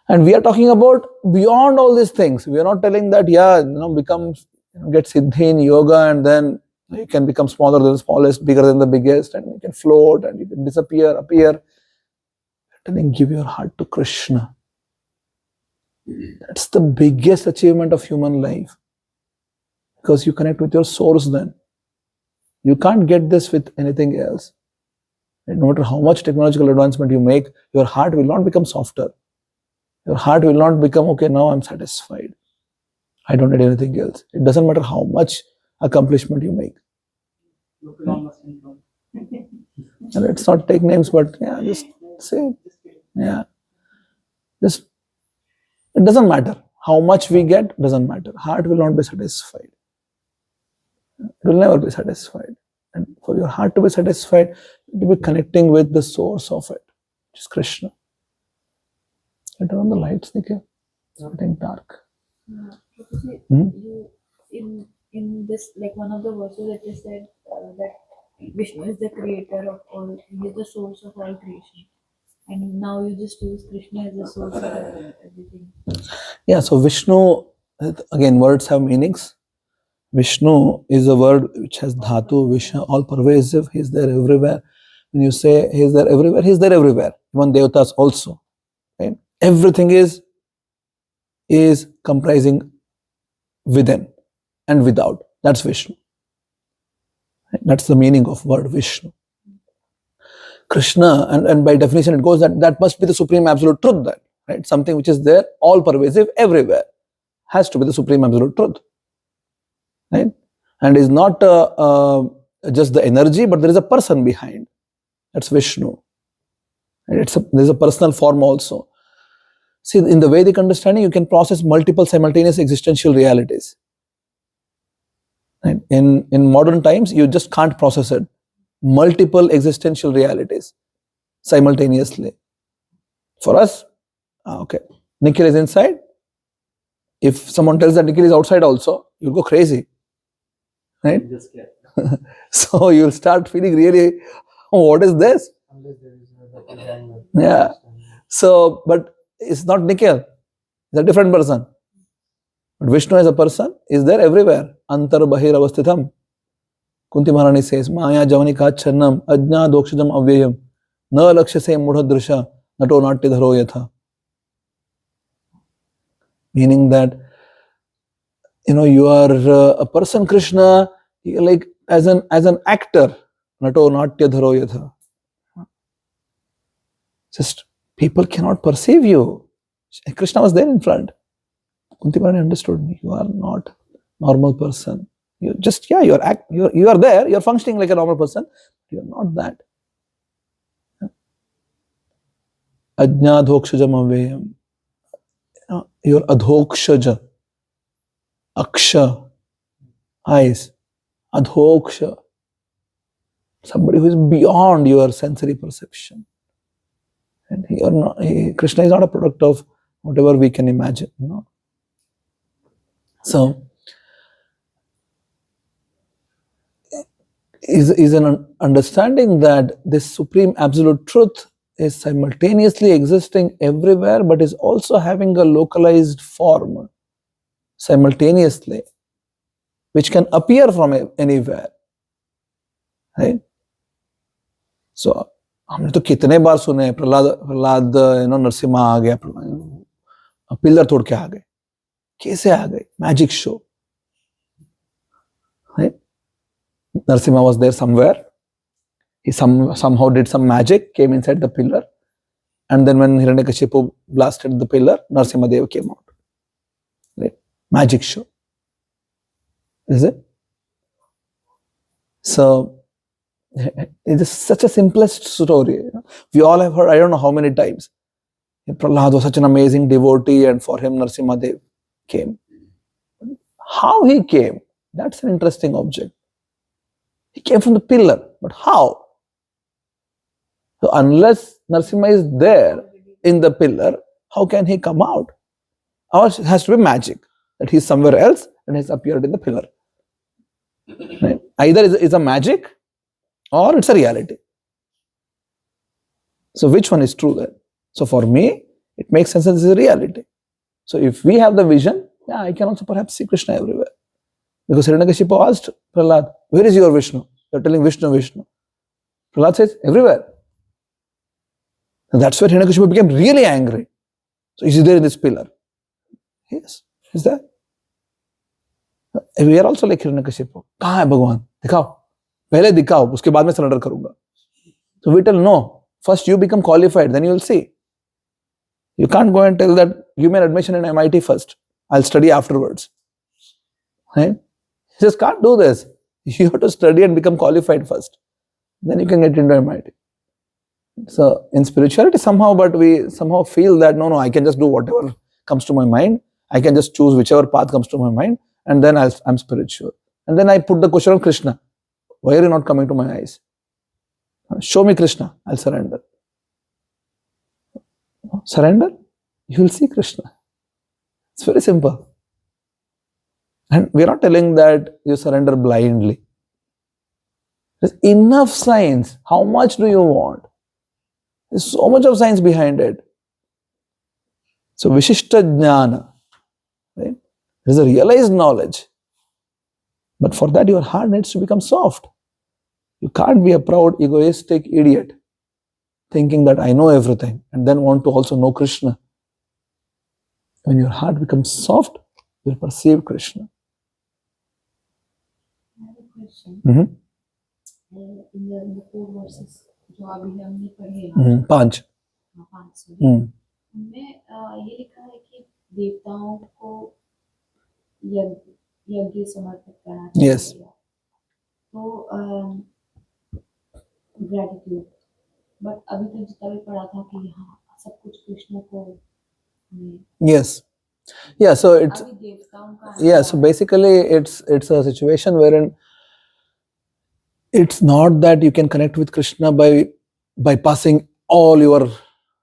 And we are talking about beyond all these things. We are not telling that, get siddhi in yoga and then you can become smaller than the smallest, bigger than the biggest, and you can float and you can disappear, appear. We're telling, give your heart to Krishna. That's the biggest achievement of human life. Because you connect with your source then. You can't get this with anything else. And no matter how much technological advancement you make, your heart will not become softer. Your heart will not become, okay, now I'm satisfied. I don't need anything else. It doesn't matter how much accomplishment you make. And let's not take names, but yeah, just say, yeah. Just, it doesn't matter. How much we get, doesn't matter. Heart will not be satisfied. It will never be satisfied. And for your heart to be satisfied, to be connecting with the source of it, which is Krishna. Turn on the lights, Nikhil. It's getting dark. You in this, like one of the verses that you said that Vishnu is the creator of all, he is the source of all creation. And now you just use Krishna as the source of everything. Yeah, so Vishnu, again, words have meanings. Vishnu is a word which has dhatu, Vishnu, all pervasive. He is there everywhere. When you say he is there everywhere, he is there everywhere. Even devatas also. Right? Everything is comprising within and without. That's Vishnu. Right? That's the meaning of word Vishnu. Krishna, and by definition it goes that must be the supreme absolute truth then. Right? Something which is there, all pervasive, everywhere, has to be the supreme absolute truth. Right? And is not just the energy, but there is a person behind. That's Vishnu. Right? There is a personal form also. See, in the Vedic understanding, you can process multiple simultaneous existential realities. Right? In modern times, you just can't process it. Multiple existential realities simultaneously. For us, okay, Nikhil is inside. If someone tells that Nikhil is outside also, you'll go crazy. Right? So you'll start feeling really, oh, what is this? Yeah. So, but it's not Nikhil. It's a different person. But Vishnu as a person is there everywhere. Antar bahir avasthitam. Kunti Maharani says, Maya javanika channam ajna dokshajam avyayam na lakshase mudhadrisha nato natya dharo yatha. Meaning that, you are a person, Krishna, like as an actor, nato natya dharo yatha. Just people cannot perceive you. Krishna was there in front. Kunti Maharani understood me. You are not normal person. You just, yeah, you are there, you're functioning like a normal person, you're not that. Ajnadhokshajam aveyam. Your adhokshaja, aksha, eyes, adhoksha, somebody who is beyond your sensory perception. And Krishna is not a product of whatever we can imagine. No. So, is an understanding that this supreme absolute truth is simultaneously existing everywhere, but is also having a localized form simultaneously, which can appear from anywhere. Right? So, हमने तो कितने बार सुने प्रहलाद नरसिम्हा आ गया, pillar तोड़ के आ गए, कैसे आ गए? Magic show. Right? Narasimha was there somewhere. He somehow did some magic, came inside the pillar, and then when Hiranyakashipu blasted the pillar, Narasimha Deva came out. Right? Magic show. Is it? So, it is such a simplest story. We all have heard, I don't know how many times. Prahlad was such an amazing devotee, and for him Narasimha Deva came. How he came? That's an interesting object. He came from the pillar, but how? So unless Narasimha is there in the pillar, how can he come out? Or it has to be magic, that he's somewhere else and has appeared in the pillar. Right? Either it's a magic or it's a reality. So which one is true then? So for me, it makes sense that this is a reality. So if we have the vision, yeah, I can also perhaps see Krishna everywhere. Because Hiranyakashipu asked Prahlad, where is your Vishnu? You're telling Vishnu, Vishnu. Prahlad says, everywhere. And that's where Hiranyakashipu became really angry. So is he there in this pillar? Yes, he's there. We are also like Hiranyakashipu. कहाँ है भगवान? दिखाओ. पहले दिखाओ, उसके बाद मैं surrender करूँगा. So we tell no. First you become qualified, then you will see. You can't go and tell that give me an admission in MIT first. I'll study afterwards. Right? You just can't do this. You have to study and become qualified first. Then you can get into MIT. So in spirituality somehow, but we somehow feel that no, I can just do whatever comes to my mind. I can just choose whichever path comes to my mind, and then I'm spiritual. And then I put the question on Krishna. Why are you not coming to my eyes? Show me Krishna, I'll surrender. Surrender, you will see Krishna. It's very simple. And we're not telling that you surrender blindly. There's enough science. How much do you want? There's so much of science behind it. So Vishishta Jnana, right? There's a realized knowledge. But for that your heart needs to become soft. You can't be a proud, egoistic idiot thinking that I know everything and then want to also know Krishna. When your heart becomes soft, you'll perceive Krishna. I have a question. Mm-hmm. In the 4 verses, जो अभी हमने पढ़े हैं, 5. हाँ, 5 उनमें ये लिखा है कि देवताओं को यज्ञ समर्पित करना चाहिए. Yes. तो ग्रेटिट्यूड, बट अभी तक जितना भी पढ़ा था कि हाँ सब कुछ कृष्ण को. Yes. Yeah, so it's, yeah, so basically it's a situation wherein it's not that you can connect with Krishna by bypassing all your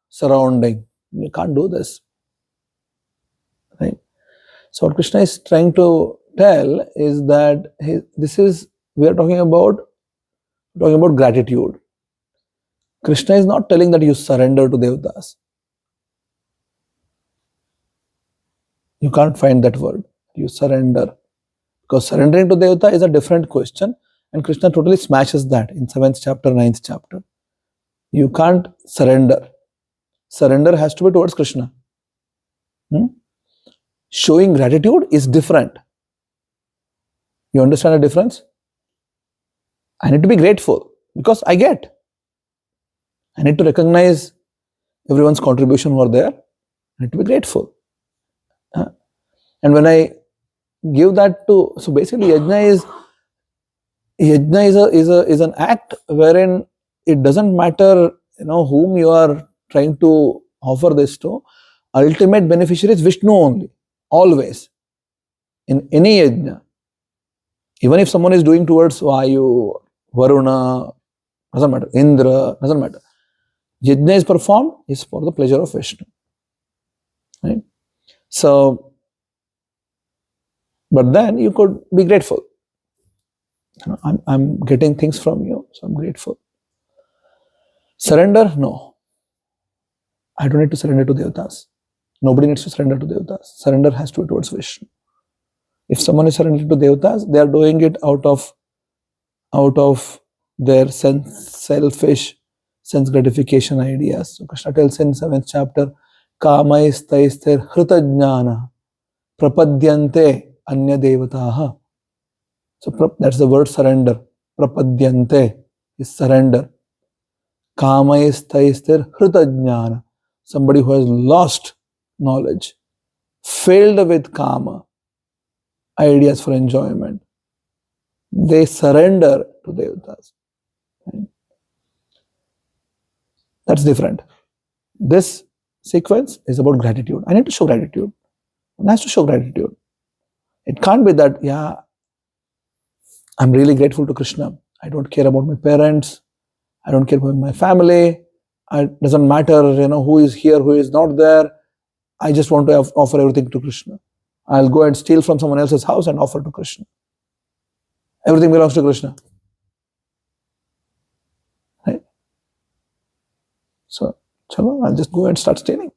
surrounding. You can't do this. Right? So what Krishna is trying to tell is that we are talking about gratitude. Krishna is not telling that you surrender to Devatas. You can't find that word. You surrender. Because surrendering to Devata is a different question, and Krishna totally smashes that in 7th chapter, 9th chapter. You can't surrender. Surrender has to be towards Krishna. Showing gratitude is different. You understand the difference? I need to be grateful because I get. I need to recognize everyone's contribution who are there. I need to be grateful. And when I give that to. So basically, yajna is an act wherein it doesn't matter, whom you are trying to offer this to. Ultimate beneficiary is Vishnu only, always, in any yajna. Even if someone is doing towards Vayu, Varuna, doesn't matter, Indra, doesn't matter. Yajna is performed is for the pleasure of Vishnu. Right? So, but then you could be grateful. I'm getting things from you, so I'm grateful. Surrender? No. I don't need to surrender to Devatas. Nobody needs to surrender to Devatas. Surrender has to be towards Vishnu. If someone is surrendering to Devatas, they are doing it out of their selfish sense gratification ideas. So Krishna tells in 7th chapter, Kamaistaister hritajnana prapadyante anya devataha. So that's the word surrender. Prapadyante is surrender. Kamaistaister hritajnana. Somebody who has lost knowledge, filled with kama, ideas for enjoyment. They surrender to Devatas. Right? That's different. This sequence is about gratitude. I need to show gratitude. One has to show gratitude. It can't be that, yeah, I'm really grateful to Krishna. I don't care about my parents. I don't care about my family. It doesn't matter, who is here, who is not there. I just want to offer everything to Krishna. I'll go and steal from someone else's house and offer to Krishna. Everything belongs to Krishna. Right? So, I'll just go and start stealing.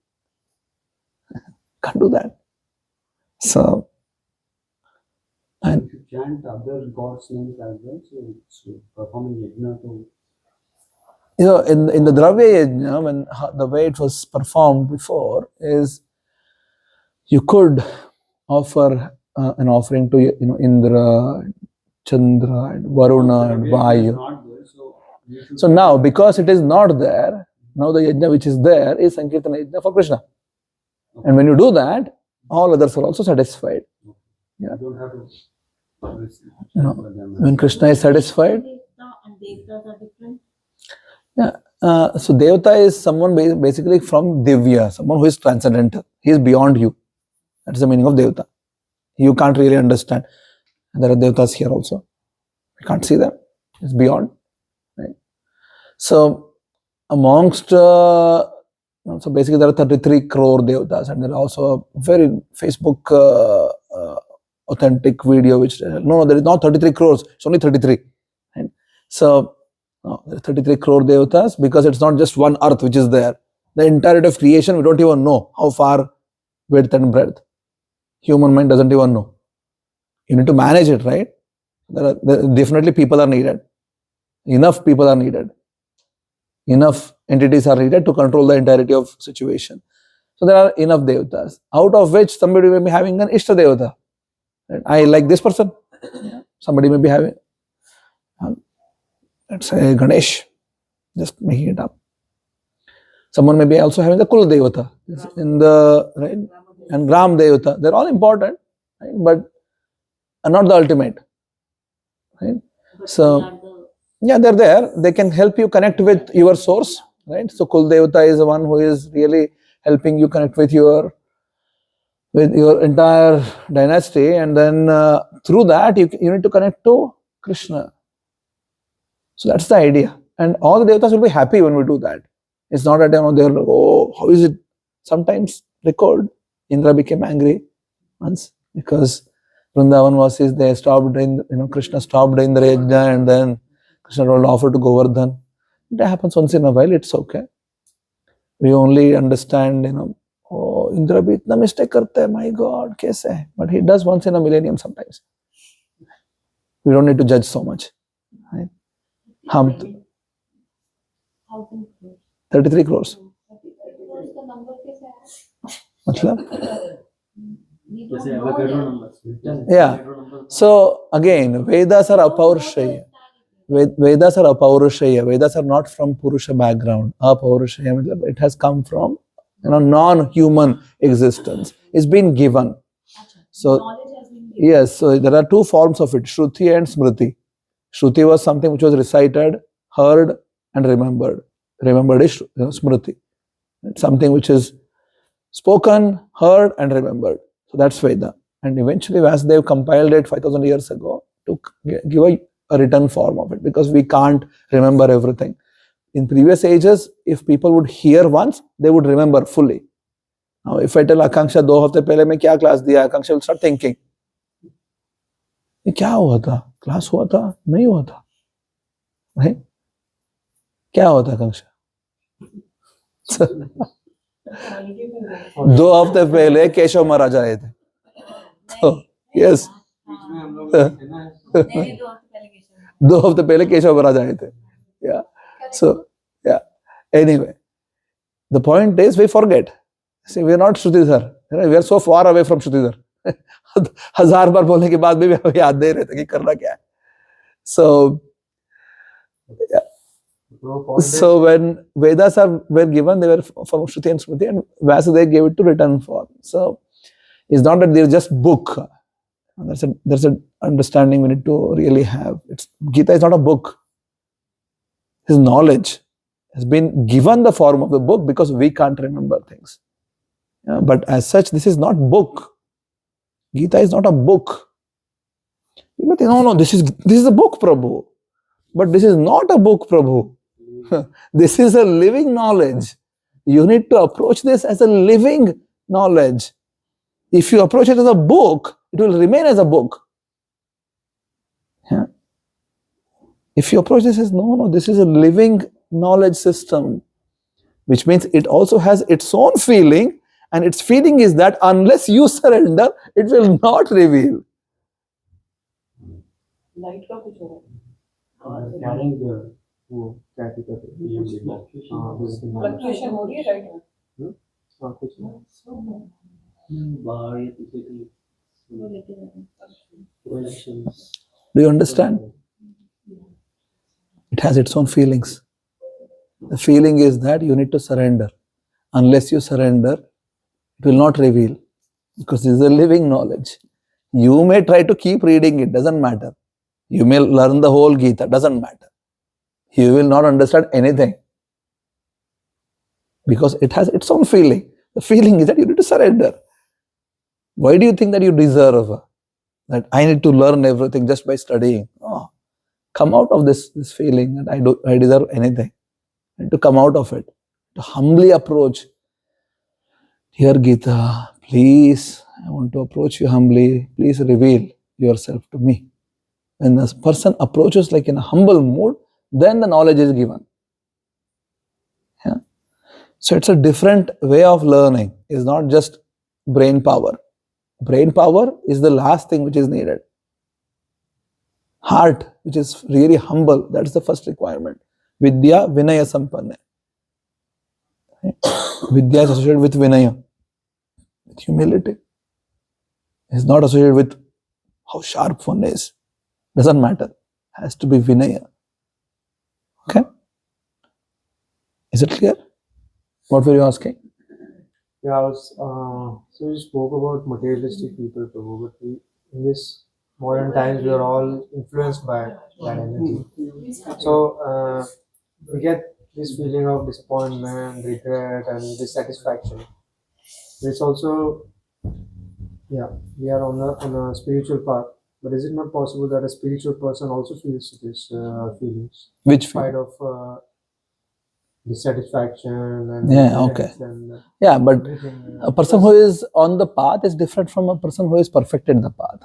Can't do that. So, and if you chant other gods' names as well, so performing yajna to. In the Dravya Yajna, when the way it was performed before is, you could offer an offering to Indra, Chandra, and Varuna, and Vayu. So now, because it is not there, now the yajna which is there is Sankirtana Yajna for Krishna. And when you do that, all others are also satisfied. Yeah. You don't have to. No. When Krishna is satisfied. Devta and Devtas are different. Yeah. So Devta is someone basically from Divya, someone who is transcendental. He is beyond you. That's the meaning of Devta. You can't really understand. There are Devtas here also. You can't see them. It's beyond. Right? So amongst, so basically there are 33 crore Devtas, and there are also a very Facebook authentic video which, no, there is not 33 crores, it's only 33. Right? So, no, there are 33 crore Devatas because it's not just one earth which is there. The entirety of creation, we don't even know how far width and breadth. Human mind doesn't even know. You need to manage it, right? There definitely people are needed. Enough people are needed. Enough entities are needed to control the entirety of situation. So there are enough Devatas, out of which somebody may be having an Ishta Devata. Right? I like this person. Somebody may be having, let's say Ganesh, just making it up. Someone may be also having the Kul Devata in the, right? And Gram Devata. They're all important, right? But are not the ultimate. Right? So, yeah, they're there. They can help you connect with your source, right? So Kul Devata is the one who is really helping you connect with your entire dynasty, and then through that you need to connect to Krishna. So that's the idea. And all the Devatas will be happy when we do that. It's not that they're like, oh, how is it? Sometimes record, Indra became angry once because Vrindavan Vasis, they stopped Krishna stopped in the yajna, and then Krishna will offer to Govardhan. That happens once in a while, it's okay. We only understand, oh, Indra bhi itna mistake karte hai, my God, kaise hai? But he does once in a millennium sometimes. We don't need to judge so much. Right? 33 crores. Yeah. So again, Vedas are apaurushaya. Vedas are apaurushaya. Vedas are not from Purusha background. Apaurushaya, it has come from non-human existence. It's been given. So Yes, so there are two forms of it, Shruti and Smriti. Shruti was something which was recited, heard, and remembered. Remembered is Smriti. It's something which is spoken, heard, and remembered. So that's Veda. And eventually, Vasudev compiled it 5000 years ago to give a written form of it, because we can't remember everything. In previous ages, if people would hear once, they would remember fully. Now, if I tell Akanksha, 2 हफ्ते पहले मैं क्या class दिया, Akanksha will start thinking, ये क्या हुआ था, class हुआ था, नहीं हुआ था, right? क्या हुआ था Akanksha? 2 हफ्ते पहले केशव महाराज आए थे. तो यस, 2 हफ्ते पहले केशव महाराज आए थे. Yeah. So, yeah. Anyway, the point is we forget. See, we are not Shrutidhar. We are so far away from Shrutidhar. 1000 बार बोलने के बाद भी हमें याद नहीं रहता कि करना क्या है. So, yeah. So when Vedas were given, they were from Shruti and Smriti, and Vasudev gave it to written form. So it's not that there's just book. There's an understanding we need to really have. Gita is not a book. His knowledge has been given the form of the book because we can't remember things. Yeah, but as such, this is not book. Gita is not a book. You may think, no, this is a book, Prabhu. But this is not a book, Prabhu. This is a living knowledge. You need to approach this as a living knowledge. If you approach it as a book, it will remain as a book. Yeah. If you approach this as, no, this is a living knowledge system, which means it also has its own feeling, and its feeling is that unless you surrender, it will not reveal. Light का कुछ हो Carrying the catheter. Fluctuation हो रही है right में. कुछ Do you understand? It has its own feelings. The feeling is that you need to surrender. Unless you surrender, it will not reveal, because this is a living knowledge. You may try to keep reading it, doesn't matter. You may learn the whole Gita, doesn't matter. You will not understand anything, because it has its own feeling. The feeling is that you need to surrender. Why do you think that you deserve that I need to learn everything just by studying? Oh, come out of this feeling that I deserve anything. I need to come out of it. To humbly approach. Dear Gita, please, I want to approach you humbly. Please reveal yourself to me. When this person approaches like in a humble mood, then the knowledge is given. Yeah? So it's a different way of learning. It's not just brain power. Brain power is the last thing which is needed. Heart, which is really humble, that's the first requirement. Vidya Vinaya Sampanna. Vidya is associated with Vinaya, with humility. It's not associated with how sharp one is. Doesn't matter. It has to be Vinaya. Okay? Is it clear? What were you asking? Yeah, so you spoke about materialistic people, Prabhu, but in this modern times, we are all influenced by that energy. So we get this feeling of disappointment, regret, and dissatisfaction. There's also, we are on a spiritual path, but is it not possible that a spiritual person also feels these feelings? Which feeling? Of dissatisfaction and but a person who is on the path is different from a person who has perfected the path.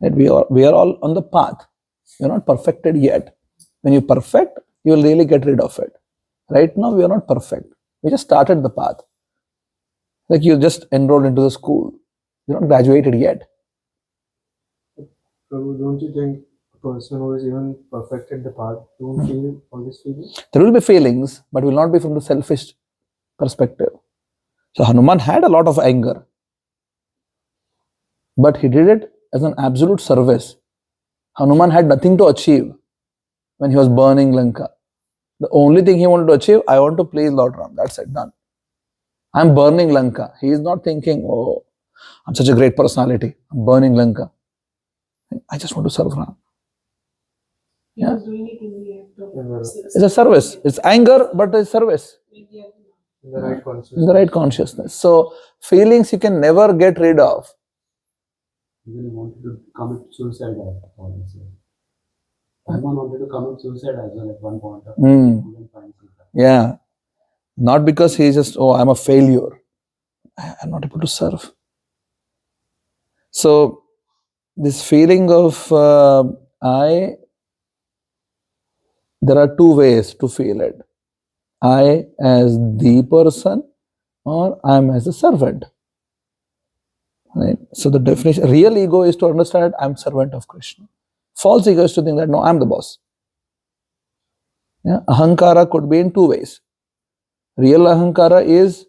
Right? We are all on the path. We are not perfected yet. When you perfect, you will really get rid of it. Right now, we are not perfect. We just started the path. Like you just enrolled into the school. You're not graduated yet. Prabhu, don't you think a person who is even perfected the path don't feel all these feelings? There will be feelings, but will not be from the selfish perspective. So Hanuman had a lot of anger, but he did it as an absolute service. Hanuman had nothing to achieve when he was burning Lanka. The only thing he wanted to achieve, I want to please Lord Ram. That's it, done. I'm burning Lanka. He is not thinking, oh, I'm such a great personality. I'm burning Lanka. I just want to serve Ram. He was doing it in the act of It's a service. It's anger, but it's service. In the right consciousness. In the right consciousness. So feelings you can never get rid of. Even he wanted to commit suicide at all. Someone wanted to commit suicide as well at one point of time. He couldn't find Sita. Yeah. Not because he's just, oh, I'm a failure. I'm not able to serve. So this feeling of there are two ways to feel it. I as the person, or I'm as a servant. Right? So the definition, real ego is to understand I'm servant of Krishna. False ego is to think that no, I'm the boss. Yeah? Ahankara could be in two ways. Real ahankara is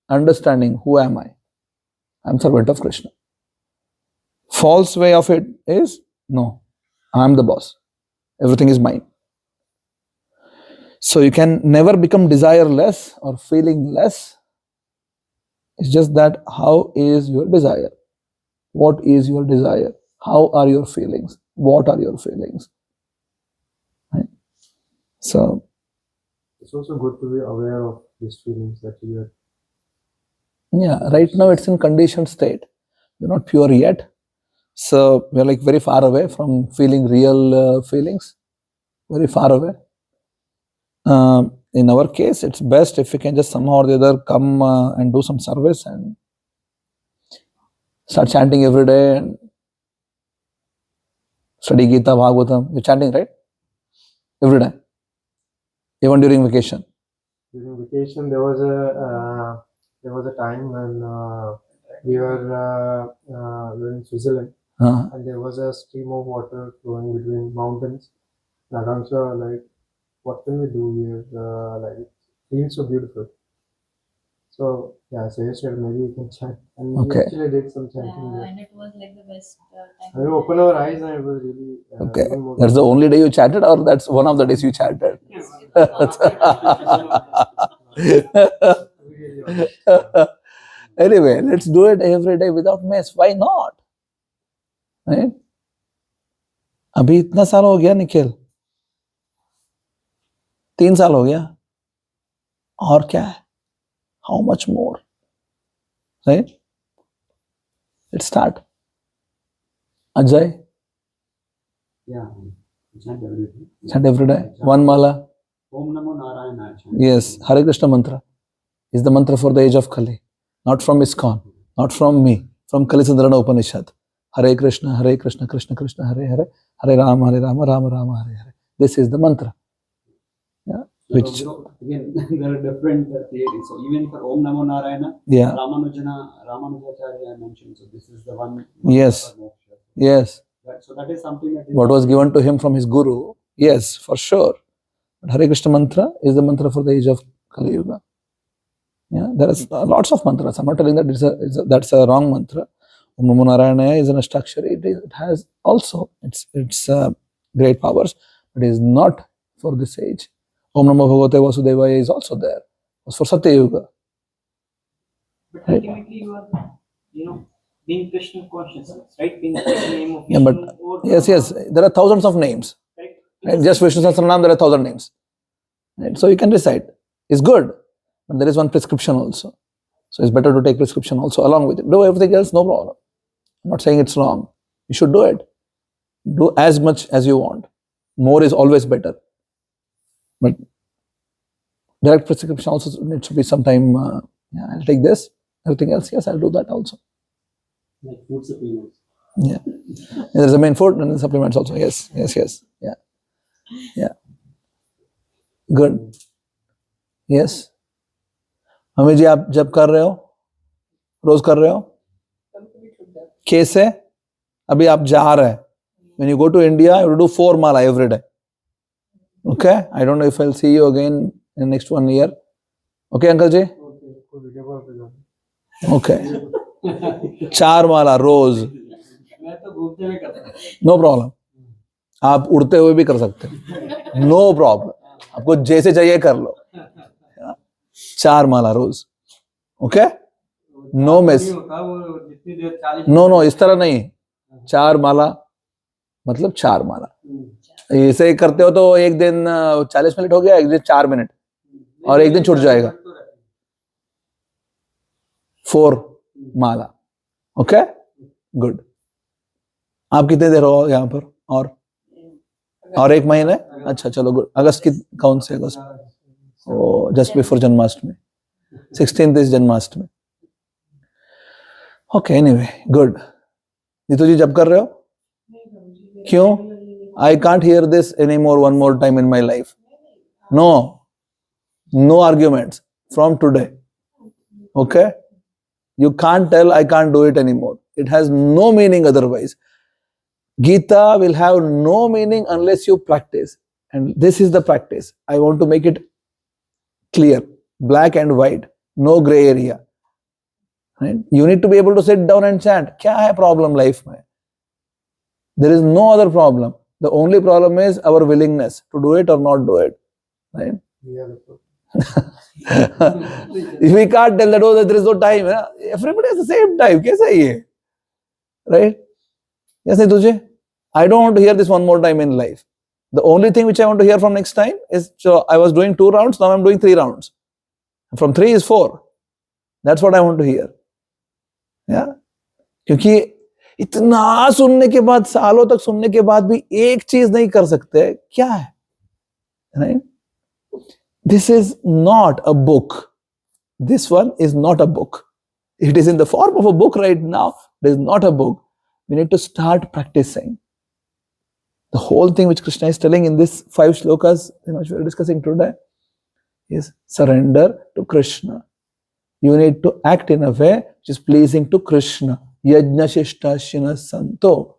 understanding who am I. I'm servant of Krishna. False way of it is no, I'm the boss. Everything is mine. So you can never become desireless or feeling less. It's just that how is your desire? What is your desire? How are your feelings? What are your feelings? Right? So it's also good to be aware of these feelings that you are. Yeah, right now it's in conditioned state. You're not pure yet. So we're like very far away from feeling real feelings. Very far away. In our case, it's best if we can just somehow or the other come and do some service and start chanting every day and study Gita, Bhagavatam. You're chanting, right? Every day. Even during vacation. During vacation, there was a time when we were in Switzerland, and there was a stream of water flowing between mountains. And I don't know, like, what can we do here? Like, it feels so beautiful. So yeah, so I said maybe we can chant, and we actually did some chanting there. And it was like the best time. And we opened our eyes, and it was really That's the only day you chanted, or that's one of the days you chanted? Anyway, let's do it every day without mess. Why not? Right? अभी इतना साल हो गया निखिल, 3 साल हो गया, और क्या है? How much more? Right? Let's start. Ajay? Yeah, chant every day. Chant every day. One mala. Om Namo Narayana. Yes, Hare Krishna mantra is the mantra for the age of Kali. Not from ISKCON, not from me, from Kalisadarana Upanishad. Hare Krishna, Krishna Krishna, Hare Hare, Hare Rama, Rama Rama, Hare Hare. This is the mantra. Yeah. Which again, there are different theories. So even for Om Namo Narayana, yeah. Ramanujacharya mentioned. So this is the one. Yes. Yes. So that is something that is what was given to him from his guru. Yes, for sure. But Hare Krishna mantra is the mantra for the age of Kali Yuga. Yeah, there is lots of mantras. I'm not telling that that's a wrong mantra. Om Namo Narayana is an Ashtakshari. It has also its great powers, but it is not for this age. Om Namo Bhagavate Vasudevaya is also there. It's for Satya Yuga. But ultimately you are, being Krishna consciousness, right? Being Krishna name of Yeah, Vishnu but yes, there are thousands of names. Right? Just Vishnu Sahasranam, there are 1,000 names. Right? So you can decide. It's good, but there is one prescription also. So it's better to take prescription also along with it. Do everything else, no problem. I'm not saying it's wrong. You should do it. Do as much as you want. More is always better. But direct prescription also needs to be sometime, I'll take this. Everything else, yes, I'll do that also. like food supplements. Yeah. There's a main food and then supplements also. Yes. Yeah. Good. Yes. Mummy ji आप जब कर रहे हो, रोज कर रहे हो, कैसे? अभी आप जा रहे हैं. When you go to India, you have to do 4 mala every day. Okay? I don't know if I'll see you again in the next 1 year. Okay, Uncle ji? Okay. 4 mala rose. No problem. आप उड़ते हुए भी कर सकते हैं. No problem. आपको जैसे चाहिए कर लो. 4 माला रोज. ओके? No miss. नो इस तरह नहीं. 4 माला मतलब 4 माला। इसे करते हो तो एक दिन 40 मिनट हो गया, एक दिन 4 मिनट, और एक दिन छूट जाएगा। 4 माला। Okay, good. आप कितने देर हो यहाँ पर? और 1 महीने? अच्छा, चलो गुड। अगस्त की कौन से अगस्त? Oh, just before Janmashtami. 16th is Janmashtami. Okay, anyway, good. Neetu ji जब कर रहे हो? क्यों? I can't hear this any more one more time in my life. No arguments from today. Okay, you can't tell I can't do it anymore. It has no meaning otherwise. Gita will have no meaning unless you practice, and this is the practice. I want to make it clear, black and white, no gray area. Right? You need to be able to sit down and chant. Kya hai problem life mein? There is no other problem. The only problem is our willingness to do it or not do it. Right? We can't tell that, oh, that there is no time. Everybody has the same time. Kaisa hai ye? Right? Yes, Nituje? I don't want to hear this one more time in life. The only thing which I want to hear from next time is, so I was doing 2 rounds, now I'm doing 3 rounds. From 3 is 4. That's what I want to hear. Yeah? क्योंकि इतना सुनने के बाद, सालों तक सुनने के बाद भी एक चीज नहीं कर सकते, क्या है? Right? This is not a book. This one is not a book. It is in the form of a book right now. It is not a book. We need to start practicing. The whole thing which Krishna is telling in this 5 shlokas, which we are discussing today, is surrender to Krishna. You need to act in a way which is pleasing to Krishna. Yajna Shishtashyana Santo.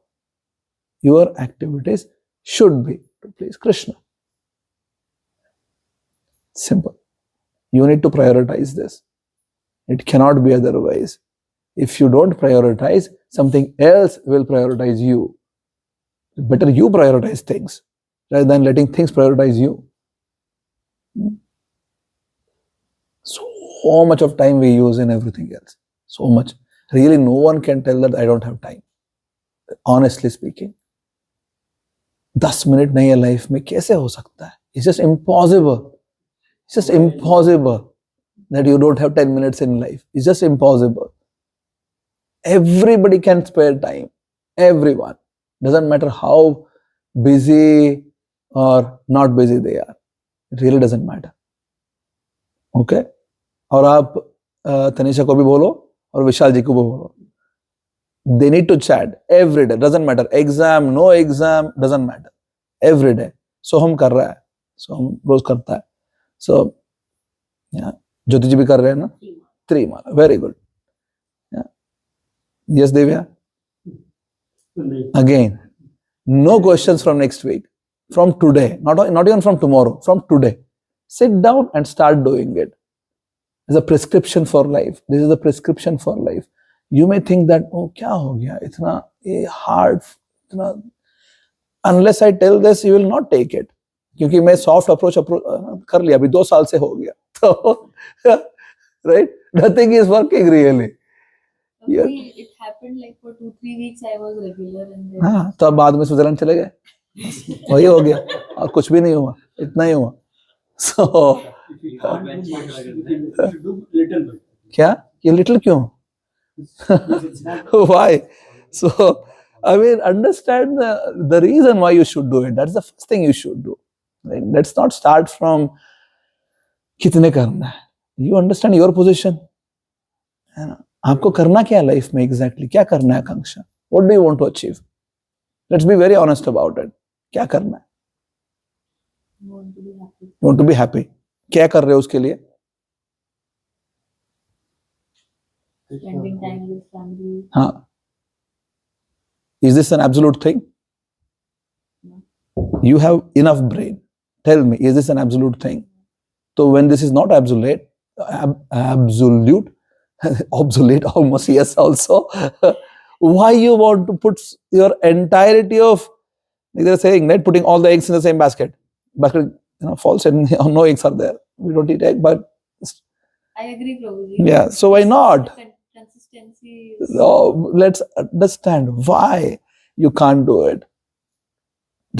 Your activities should be to please Krishna. Simple. You need to prioritize this. It cannot be otherwise. If you don't prioritize, something else will prioritize you. Better you prioritize things rather than letting things prioritize you. So much of time we use in everything else. So much. Really, no one can tell that I don't have time. Honestly speaking. 10 minute nahi hai life mein, kaise ho sakta hai? It's just impossible. It's just impossible that you don't have 10 minutes in life. It's just impossible. Everybody can spare time. Everyone. Doesn't matter how busy or not busy they are. It really doesn't matter. Okay? और आप तनिषा को भी बोलो और विशाल जी को भी बोलो. They need to chat every day. Doesn't matter. Exam, no exam, doesn't matter. Every day. So हम कर रहा है. So हम रोज करता है. So, yeah. ज्योति जी भी कर रहे हैं ना? 3 माला. Very good. Yeah. Yes, Devya? Again, no questions from next week. From today. Not even from tomorrow. From today. Sit down and start doing it. It's a prescription for life. This is a prescription for life. You may think that, oh, kya ho gaya? Itna hard. Itna... Unless I tell this, you will not take it. क्योंकि मैं soft approach कर लिया, अभी 2 साल से हो गया, तो right, nothing is working really. It happened like for 2-3 weeks I was regular and then... हाँ, तो अब बाद में स्विट्जरलैंड चले गए, वही हो गया और कुछ भी नहीं हुआ, इतना ही हुआ. सो क्या ये लिटिल क्यों? Why? So I mean, understand the reason why you should do it. That's the first thing you should do. Right? Let's not start from कितने करना है. You understand your position. है ना? आपको करना क्या है लाइफ में एग्जैक्टली? क्या करना है आकांक्षा? What do you want to achieve? Let's be very honest about it. क्या करना है? You want to be happy. क्या कर रहे हो उसके लिए? Spending time with family. हाँ. Is this an absolute thing? No. You have enough brain. Tell me, is this an absolute thing? So when this is not absolute, obsolete almost, yes also, why you want to put your entirety of, like they're saying, right, putting all the eggs in the same basket? Basket, false and no eggs are there. We don't eat egg, but... I agree, Prabhuji. Yeah, so why not? Consistency. So let's understand why you can't do it.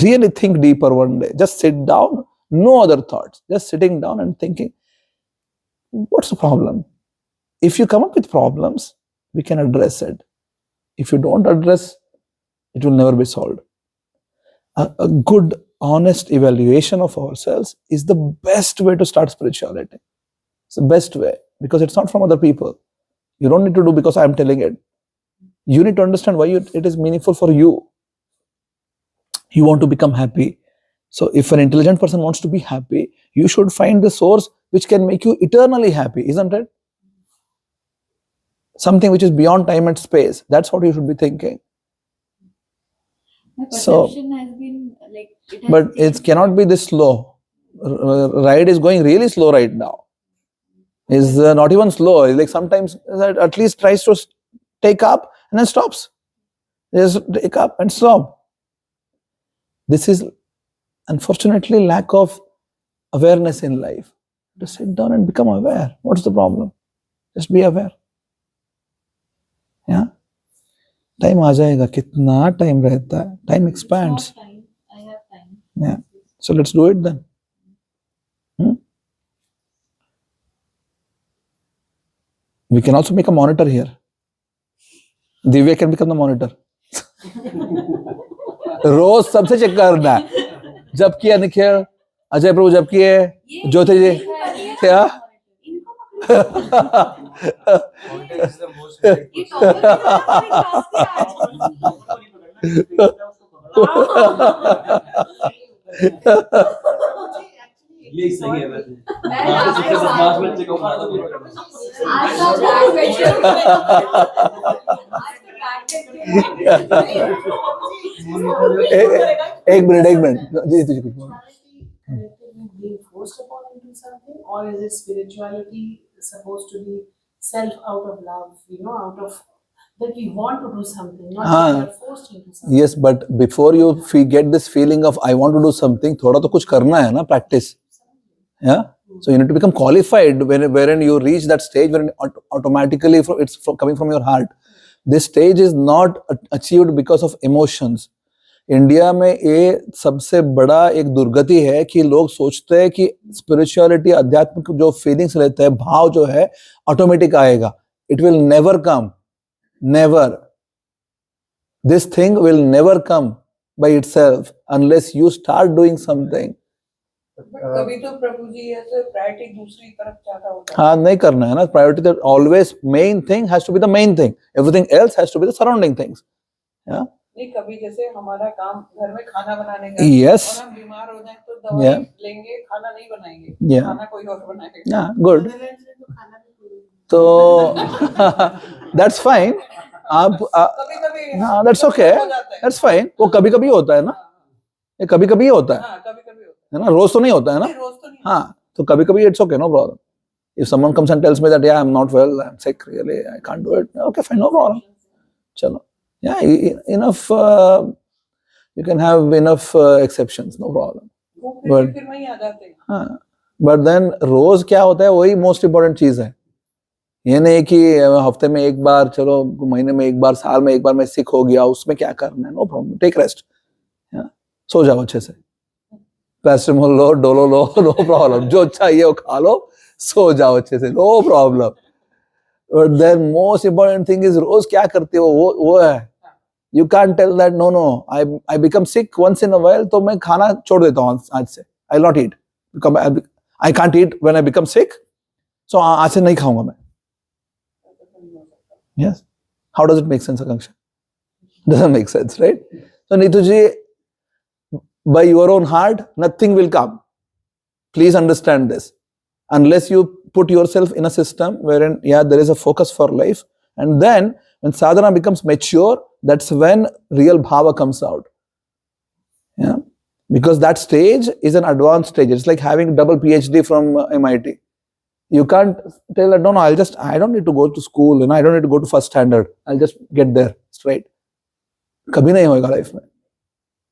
Really think deeper one day. Just sit down, no other thoughts. Just sitting down and thinking, what's the problem? If you come up with problems, we can address it. If you don't address, it will never be solved. A good, honest evaluation of ourselves is the best way to start spirituality. It's the best way because it's not from other people. You don't need to do because I'm telling it. You need to understand why it is meaningful for you. You want to become happy. So if an intelligent person wants to be happy, you should find the source which can make you eternally happy, isn't it? Something which is beyond time and space. That's what you should be thinking. My perception has been like it has But it changed. cannot be this slow. Ride is going really slow right now. Is not even slow. Like sometimes at least tries to take up and then stops. Just take up and stop. This is unfortunately lack of awareness in life. To sit down and become aware. What's the problem? Just be aware. Yeah. Time आ जाएगा. कितना time रहता है? Time expands. It's not time. I have time. Yeah. So let's do it then. We can also make a monitor here. Divya can become the monitor. रोज सबसे check करना है. जब किया निखिल, अजय प्रभु जब किए, ज्योति जी क्या? ये सही है वैसे। एक मिनट जी तुझे कुछ बोलना. Being forced upon into something, or is it spirituality supposed to be self out of love, out of that we want to do something, not that we are forced into something. Yes, but before you get this feeling of I want to do something, थोड़ा तो कुछ करना है ना, practice. Yeah. So you need to become qualified wherein you reach that stage wherein automatically it's coming from your heart. This stage is not achieved because of emotions. India में ये सबसे बड़ा एक दुर्गति है कि लोग सोचते हैं कि स्पिरिचुअलिटी, आध्यात्मिक जो फीलिंग्स रहते हैं, भाव जो है ऑटोमेटिक आएगा. It will never come, never. This thing will never come by itself unless you start doing something. कभी तो प्रभु जी ऐसे प्रायोरिटी दूसरी तरफ ज्यादा होता है. हाँ, नहीं करना है ना. प्रायोरिटी तो always main thing has to be the main thing. Everything else has to be the surrounding things. या नहीं, कभी जैसे हमारा काम घर में खाना बनाने का, Yes. और हम बीमार हो जाए तो दवाई लेंगे, खाना नहीं बनाएंगे, खाना कोई और बनाएगा. गुड. तो दैट्स फाइन. आप कभी-कभी हाँ, दैट्स ओके, दैट्स फाइन. वो कभी कभी होता है ना, ये कभी कभी होता है. हाँ, कभी-कभी होता है ना, रोज तो नहीं होता है ना. है. रोज तो नहीं. हाँ, तो कभी कभी it's okay, no problem. If someone comes and tells me that, yeah, I'm not well, I'm sick, really, I can't do it. Okay, fine, no problem. Chalo. Yeah, enough. You can have enough exceptions, no problem. फिर वहीं आ जाते हैं. हाँ, but then रोज क्या होता है, वही most important चीज है. ये नहीं कि हफ्ते में एक बार, चलो महीने में एक बार, साल में एक बार मैं सिक हो गया, उसमें क्या करना है. No problem, take rest. सो जाओ अच्छे से, पैरासिटामोल लो, डोलो लो, नो प्रॉब्लम. जो चाहिए वो खा लो, सो जाओ अच्छे से, no problem. But then most important thing is रोज क्या करते हो, वो है. You can't tell that no, I become sick once in a while, तो मैं खाना छोड़ देता हूँ आज से. I'll not eat. I can't eat when I become sick, so आज से नहीं खाऊंगा मैं. Yes. How does it make sense, Akanksha? Doesn't make sense, right? So Neetu ji, by your own heart, nothing will come. Please understand this. Unless you put yourself in a system wherein, there is a focus for life, and then when sadhana becomes mature, that's when real bhava comes out. Yeah, because that stage is an advanced stage. It's like having double PhD from MIT. You can't tell that, no, I don't need to go to school, and I don't need to go to first standard. I'll just get there straight. Kabhi nahi hoega life mein.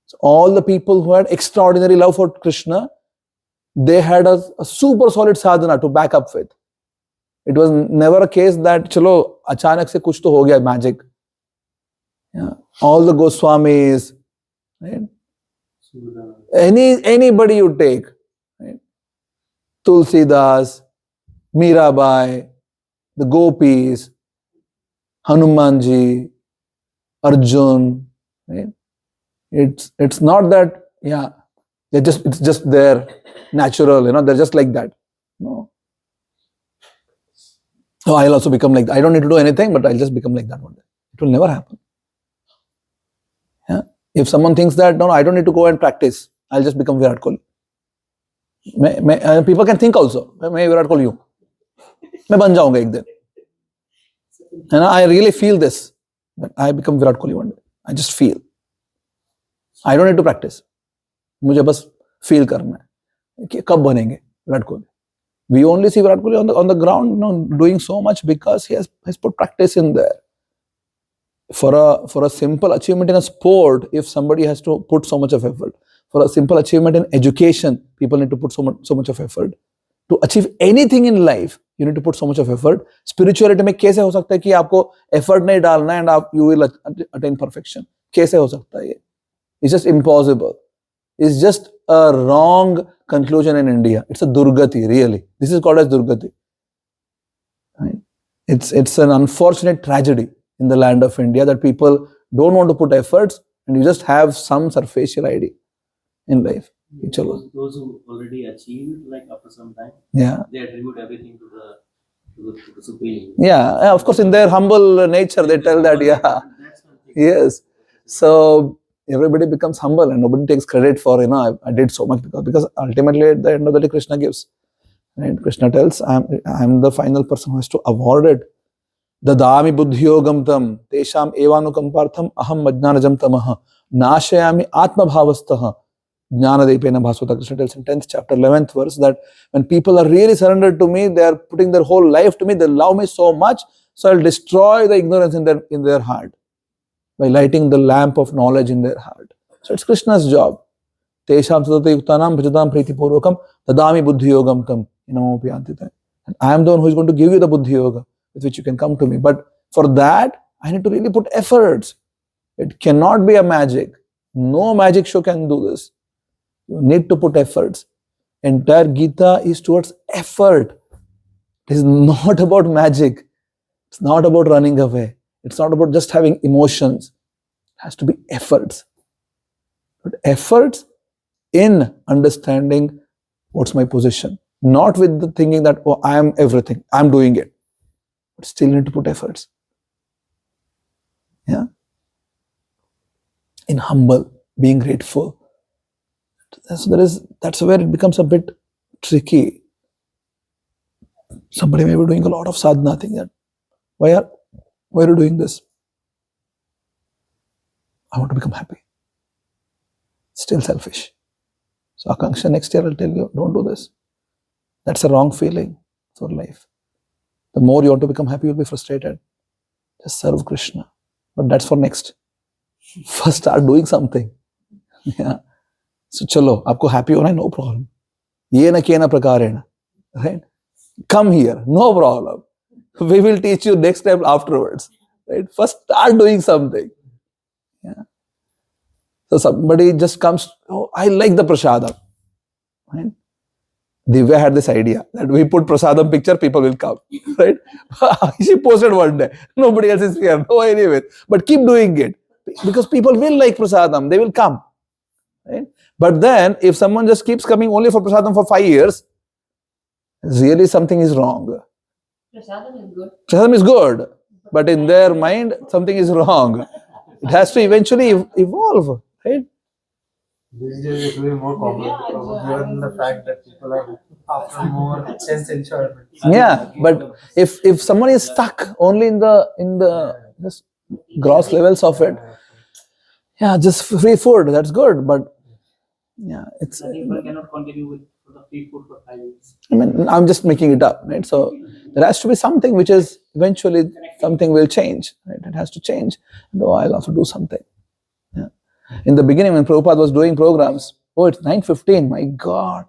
So all the people who had extraordinary love for Krishna, they had a super solid sadhana to back up with. It was never a case that, chalo, achanak se kuch to ho gaya, magic. Yeah. All the Goswamis, right? Anybody you take, right? Tulsidas, Mirabai, the gopis, Hanumanji, Arjun, right? It's not that, yeah, it's just there, natural, they're just like that. No. So I'll also become like that. I don't need to do anything, but I'll just become like that one day. It will never happen. Yeah. If someone thinks that, no, I don't need to go and practice, I'll just become Virat Kohli. People can think also, मैं विराट कोहली हूँ, मैं बन जाऊंगा एक दिन. And I really feel this, that I become Virat Kohli one day. I just feel. I don't need to practice. मुझे बस feel करना है कि कब बनेंगे Virat Kohli. We only see Virat Kohli on the ground, doing so much because he has put practice in there. For a simple achievement in a sport, if somebody has to put so much of effort, for a simple achievement in education, people need to put so much of effort. To achieve anything in life, you need to put so much of effort. Spirituality में कैसे हो सकता है कि आपको effort नहीं डालना है and you will attain perfection? कैसे हो सकता है ये? It's just impossible. It's just a wrong conclusion in India. It's a durgati, really. This is called as durgati. Right? It's an unfortunate tragedy in the land of India that people don't want to put efforts and you just have some superficial idea in life. Those who already achieved, like after some time, yeah, they attribute everything to the supreme. Yeah, of course, in their humble nature, they tell that, yeah, yes. So everybody becomes humble and nobody takes credit for, I did so much because ultimately at the end of the day, Krishna gives. Right? Krishna tells, I'm the final person who has to award it. Dadami buddhiyogam tam tesham evanukampartham aham majnanajam tamaha nashayami atma-bhavastaha jnanadepena bhasvata. Krishna tells in 10th chapter, 11th verse, that when people are really surrendered to me, they are putting their whole life to me, they love me so much, so I'll destroy the ignorance in their heart by lighting the lamp of knowledge in their heart. So it's Krishna's job. Tesham sadata yuktanam bhajatam priti purvakam dadami buddhiyogam tam inamopi antita. And I am the one who is going to give you the buddhi yoga with which you can come to me. But for that, I need to really put efforts. It cannot be a magic. No magic show can do this. You need to put efforts. Entire Gita is towards effort. It is not about magic. It's not about running away. It's not about just having emotions. It has to be efforts. But efforts in understanding what's my position. Not with the thinking that, oh, I am everything. I'm doing it. But still need to put efforts. Yeah. In humble, being grateful. So that's where it becomes a bit tricky. Somebody may be doing a lot of sadhana, thinking that, why are you doing this? I want to become happy. Still selfish. So Akanksha, next year I'll tell you, don't do this. That's a wrong feeling for life. The more you want to become happy, you'll be frustrated. Just serve Krishna. But that's for next. First start doing something. Yeah. So chalo, aapko happy hona hai, no problem. Yena kena prakarena. Right? Come here, no problem. We will teach you next time afterwards. Right? First start doing something. Yeah. So somebody just comes, oh, I like the prasadam. Right? Divya had this idea that we put prasadam picture, people will come. Right? She posted one day. Nobody else is here. No, anyway. But keep doing it. Because people will like prasadam. They will come. Right? But then, if someone just keeps coming only for prasadam for 5 years, really something is wrong. Prasadam is good. Prasadam is good. But in their mind, something is wrong. It has to eventually evolve. Right? These days it will be more common, given the fact that people are after more sense enjoyment. Yeah, but if someone is stuck only in the just gross levels of it, yeah, just free food, that's good. But yeah, it's. People cannot continue with the free food for 5 years. I mean, I'm just making it up, right? So there has to be something which is eventually something will change, right? It has to change. No, I'll have to do something. Yeah. In the beginning, when Prabhupada was doing programs, oh, it's 9:15. My God.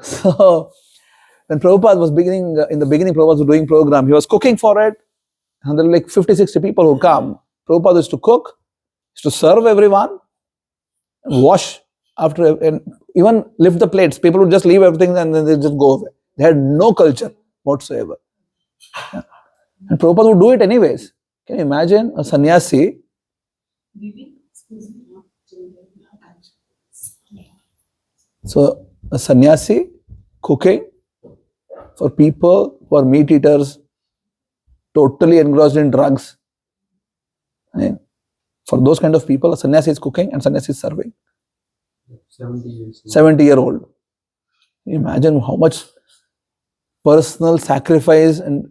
So when Prabhupada was in the beginning, Prabhupada was doing program. He was cooking for it, and there were like 50, 60 people who come. Prabhupada used to cook, used to serve everyone, wash after, and even lift the plates. People would just leave everything and then they just go away. They had no culture whatsoever. Yeah. And Prabhupada would do it anyways. Can you imagine a sannyasi? So a sannyasi cooking for people who are meat eaters, totally engrossed in drugs. Right? For those kind of people, a sannyasi is cooking and sannyasi is serving. 70 years. 70-year-old. Imagine how much personal sacrifice and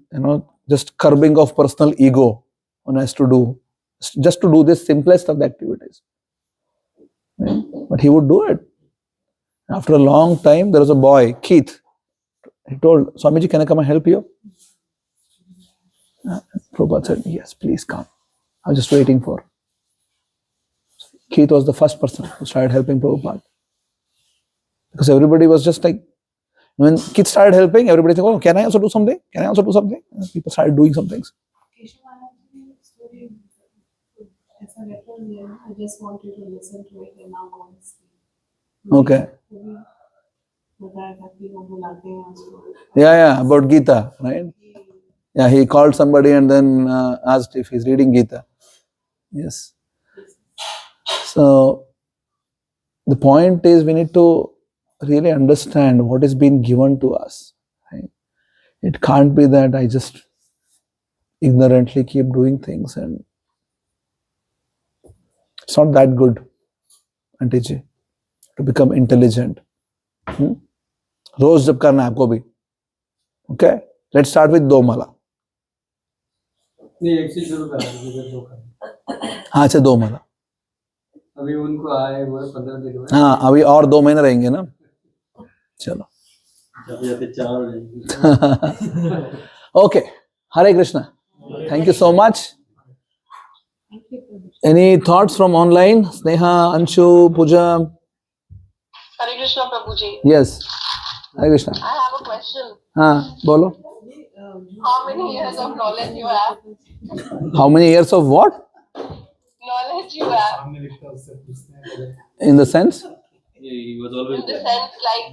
just curbing of personal ego one has to do just to do this simplest of the activities. Right? But he would do it. After a long time, there was a boy, Keith. He told, Swamiji, can I come and help you? Prabhupada said, yes, please come. I was just waiting for. Keith was the first person who started helping Prabhupada. Because everybody was just like, when Keith started helping, everybody said, oh, can I also do something? Can I also do something? And people started doing some things. I just wanted to listen to it and now go and sleep. Okay. Yeah, about Gita, right? Yeah, he called somebody and then asked if he's reading Gita. Yes. So, the point is we need to really understand what is being given to us. Right? It can't be that I just ignorantly keep doing things and it's not that good, Auntie ji, to become intelligent. रोज जब करना है आपको भी. Okay? Let's start with 2 माला. नहीं, एक से शुरू करा, फिर 2 करा. हाँ, अच्छा 2 माला. अभी उनको आए वो 15 दिन में. हाँ, अभी और 2 महीने रहेंगे ना. चलो. Okay. Hare Krishna. Thank you so much. Any thoughts from online? Sneha, Anshu, Pooja? Hare Krishna, Prabhuji. Yes. Hare Krishna. I have a question. हाँ, बोलो. How many years of knowledge you have? How many years of what? Knowledge you have. In the sense? He was always In the sense like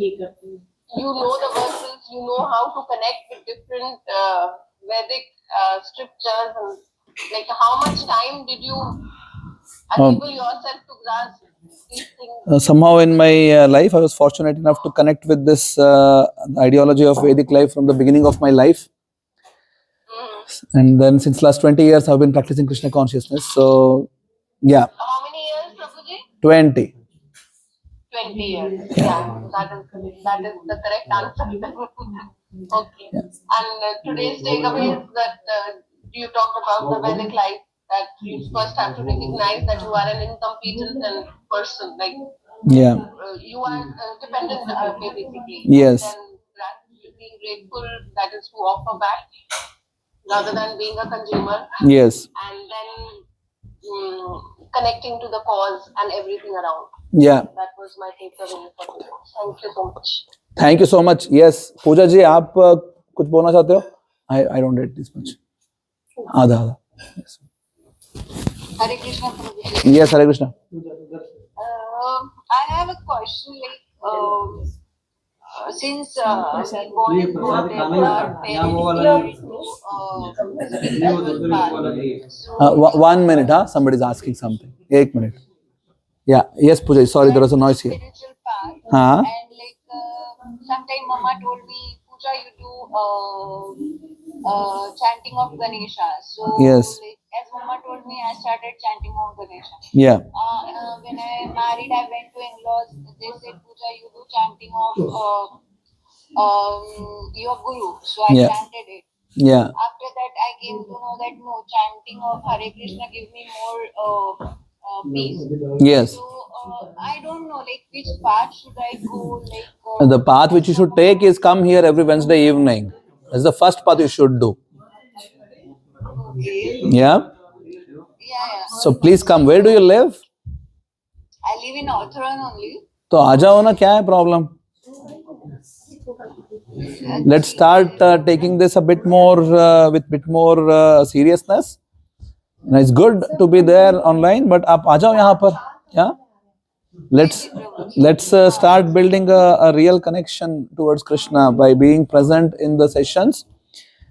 you know the verses, you know how to connect with different Vedic scriptures, and like how much time did you enable yourself to grasp these things? Somehow in my life, I was fortunate enough to connect with this ideology of Vedic life from the beginning of my life. And then since last 20 years, I've been practicing Krishna consciousness. So, yeah. How many years, Prabhuji? 20. 20 years. Yeah, that is the correct answer. Okay. Yeah. And today's takeaway is that you talked about the Vedic life, that you first have to recognize that you are an incompetent person, like you are dependent basically. Yes. And being grateful, that is to offer back rather than being a consumer. Yes. And then connecting to the cause and everything around. Yeah. That was my takeaway for today. Thank you so much. Thank you so much. Yes. Pooja ji, आप कुछ बोलना चाहते हो? I don't read this much. आधा. Yes. Hare Krishna, Prabhuji. Yes, Hare Krishna. I have a question, like since we wanted to 1 minute, huh? Somebody is asking something. 1 minute. Yeah. Yes, Pooja. Sorry, there was a noise here. spiritual path, Huh? and like sometime Mama told me, Pooja, you do chanting of Ganesha. So Yes. like, as Mama told me, I started chanting of Ganesha. Yeah. When I married, I went to in-laws. They said, Pooja, you do chanting of your guru. So I chanted it. Yeah. After that, I came to know that no, chanting of Hare Krishna gives me more peace. Yes. So I don't know, like which path should I go? Like The path which you should take is come here every Wednesday evening. That's the first path you should do. okay. Yeah. Yeah. So please come. Where do you live? I live in Authoran only. तो आ जाओ ना, क्या है problem? Let's start taking this a bit more with bit more seriousness. And it's good to be there online, but आप आ जाओ यहाँ पर. Yeah. Let's start building a real connection towards Krishna by being present in the sessions.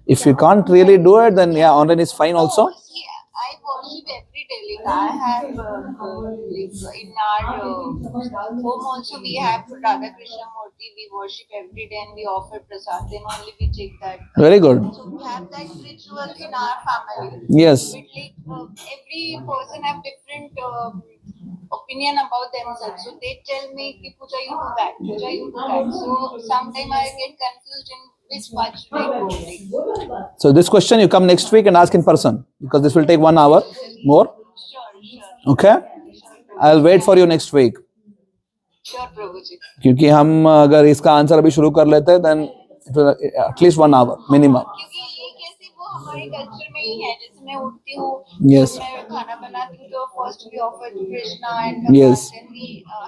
If you can't really do it, then yeah, online is fine also. See, I worship every day. Like I have, like in our home also we have Radha Krishna Murti. We worship every day and we offer prasad. Then only we take that. Very good. So we have that ritual in our family. Yes. But like every person have different opinion about themselves. So they tell me, "Ki Puja, you do that. Puja, you do that." So sometimes I get confused in which part should I go. Like, So this question you come next week and ask in person because this will take 1 hour more. sure. Okay. I'll wait for you next week. Sure, Prabhuji. क्योंकि हम अगर इसका answer अभी शुरू कर लेते हैं then it will at least 1 hour minimum. क्योंकि ये कैसे वो हमारे कल्चर में ही है. जैसे मैं उठती हूँ, Yes. जब मैं खाना बनाती हूँ तो first we offer to Krishna and Yes. then we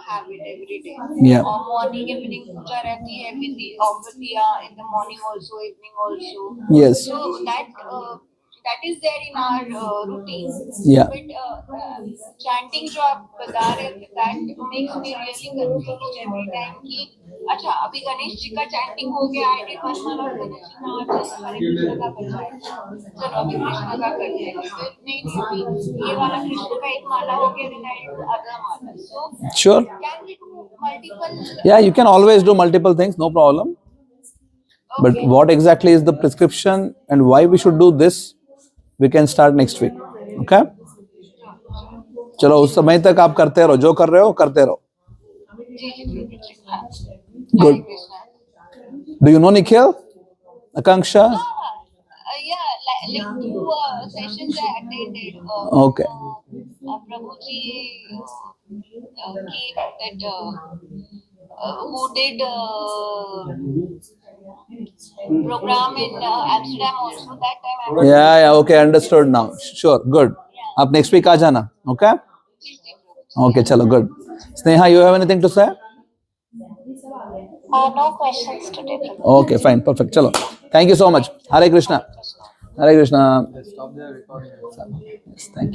have it every day. Yeah. और morning evening पूजा रहती है with the offer दिया in the morning also, evening also. Yes. So that is there in our routine. Yeah. But chanting जो आप बता रहे थे, that makes me really confused every time कि अच्छा अभी गणेश जी का chanting हो गया, I did one माला गणेश जी का, अच्छा हरे कृष्ण का बचा है, चलो अभी कृष्ण का करते हैं, तो नहीं अभी ये वाला कृष्ण का एक माला हो गया, then I do other Mala. So Sure. can we do multiple? Yeah, you can always do multiple things, no problem. But what exactly is the prescription and why we should do this, we can start next week. Okay? चलो उस समय तक आप करते रहो, जो कर रहे हो करते रहो. Good. Do you know Nikhil? Akanksha? Yeah, like 2 sessions I attended. Okay. Prabhuji gave that who did program in Amsterdam also. That time I was Yeah, okay, understood now. Sure, good. आप next week आ जाना, okay? Okay, चलो, good. Sneha, you have anything to say? no questions today. Okay, fine, perfect. Chalo. Thank you so much. Hare Krishna. Hare Krishna. Let's stop the recording. Yes, thank you.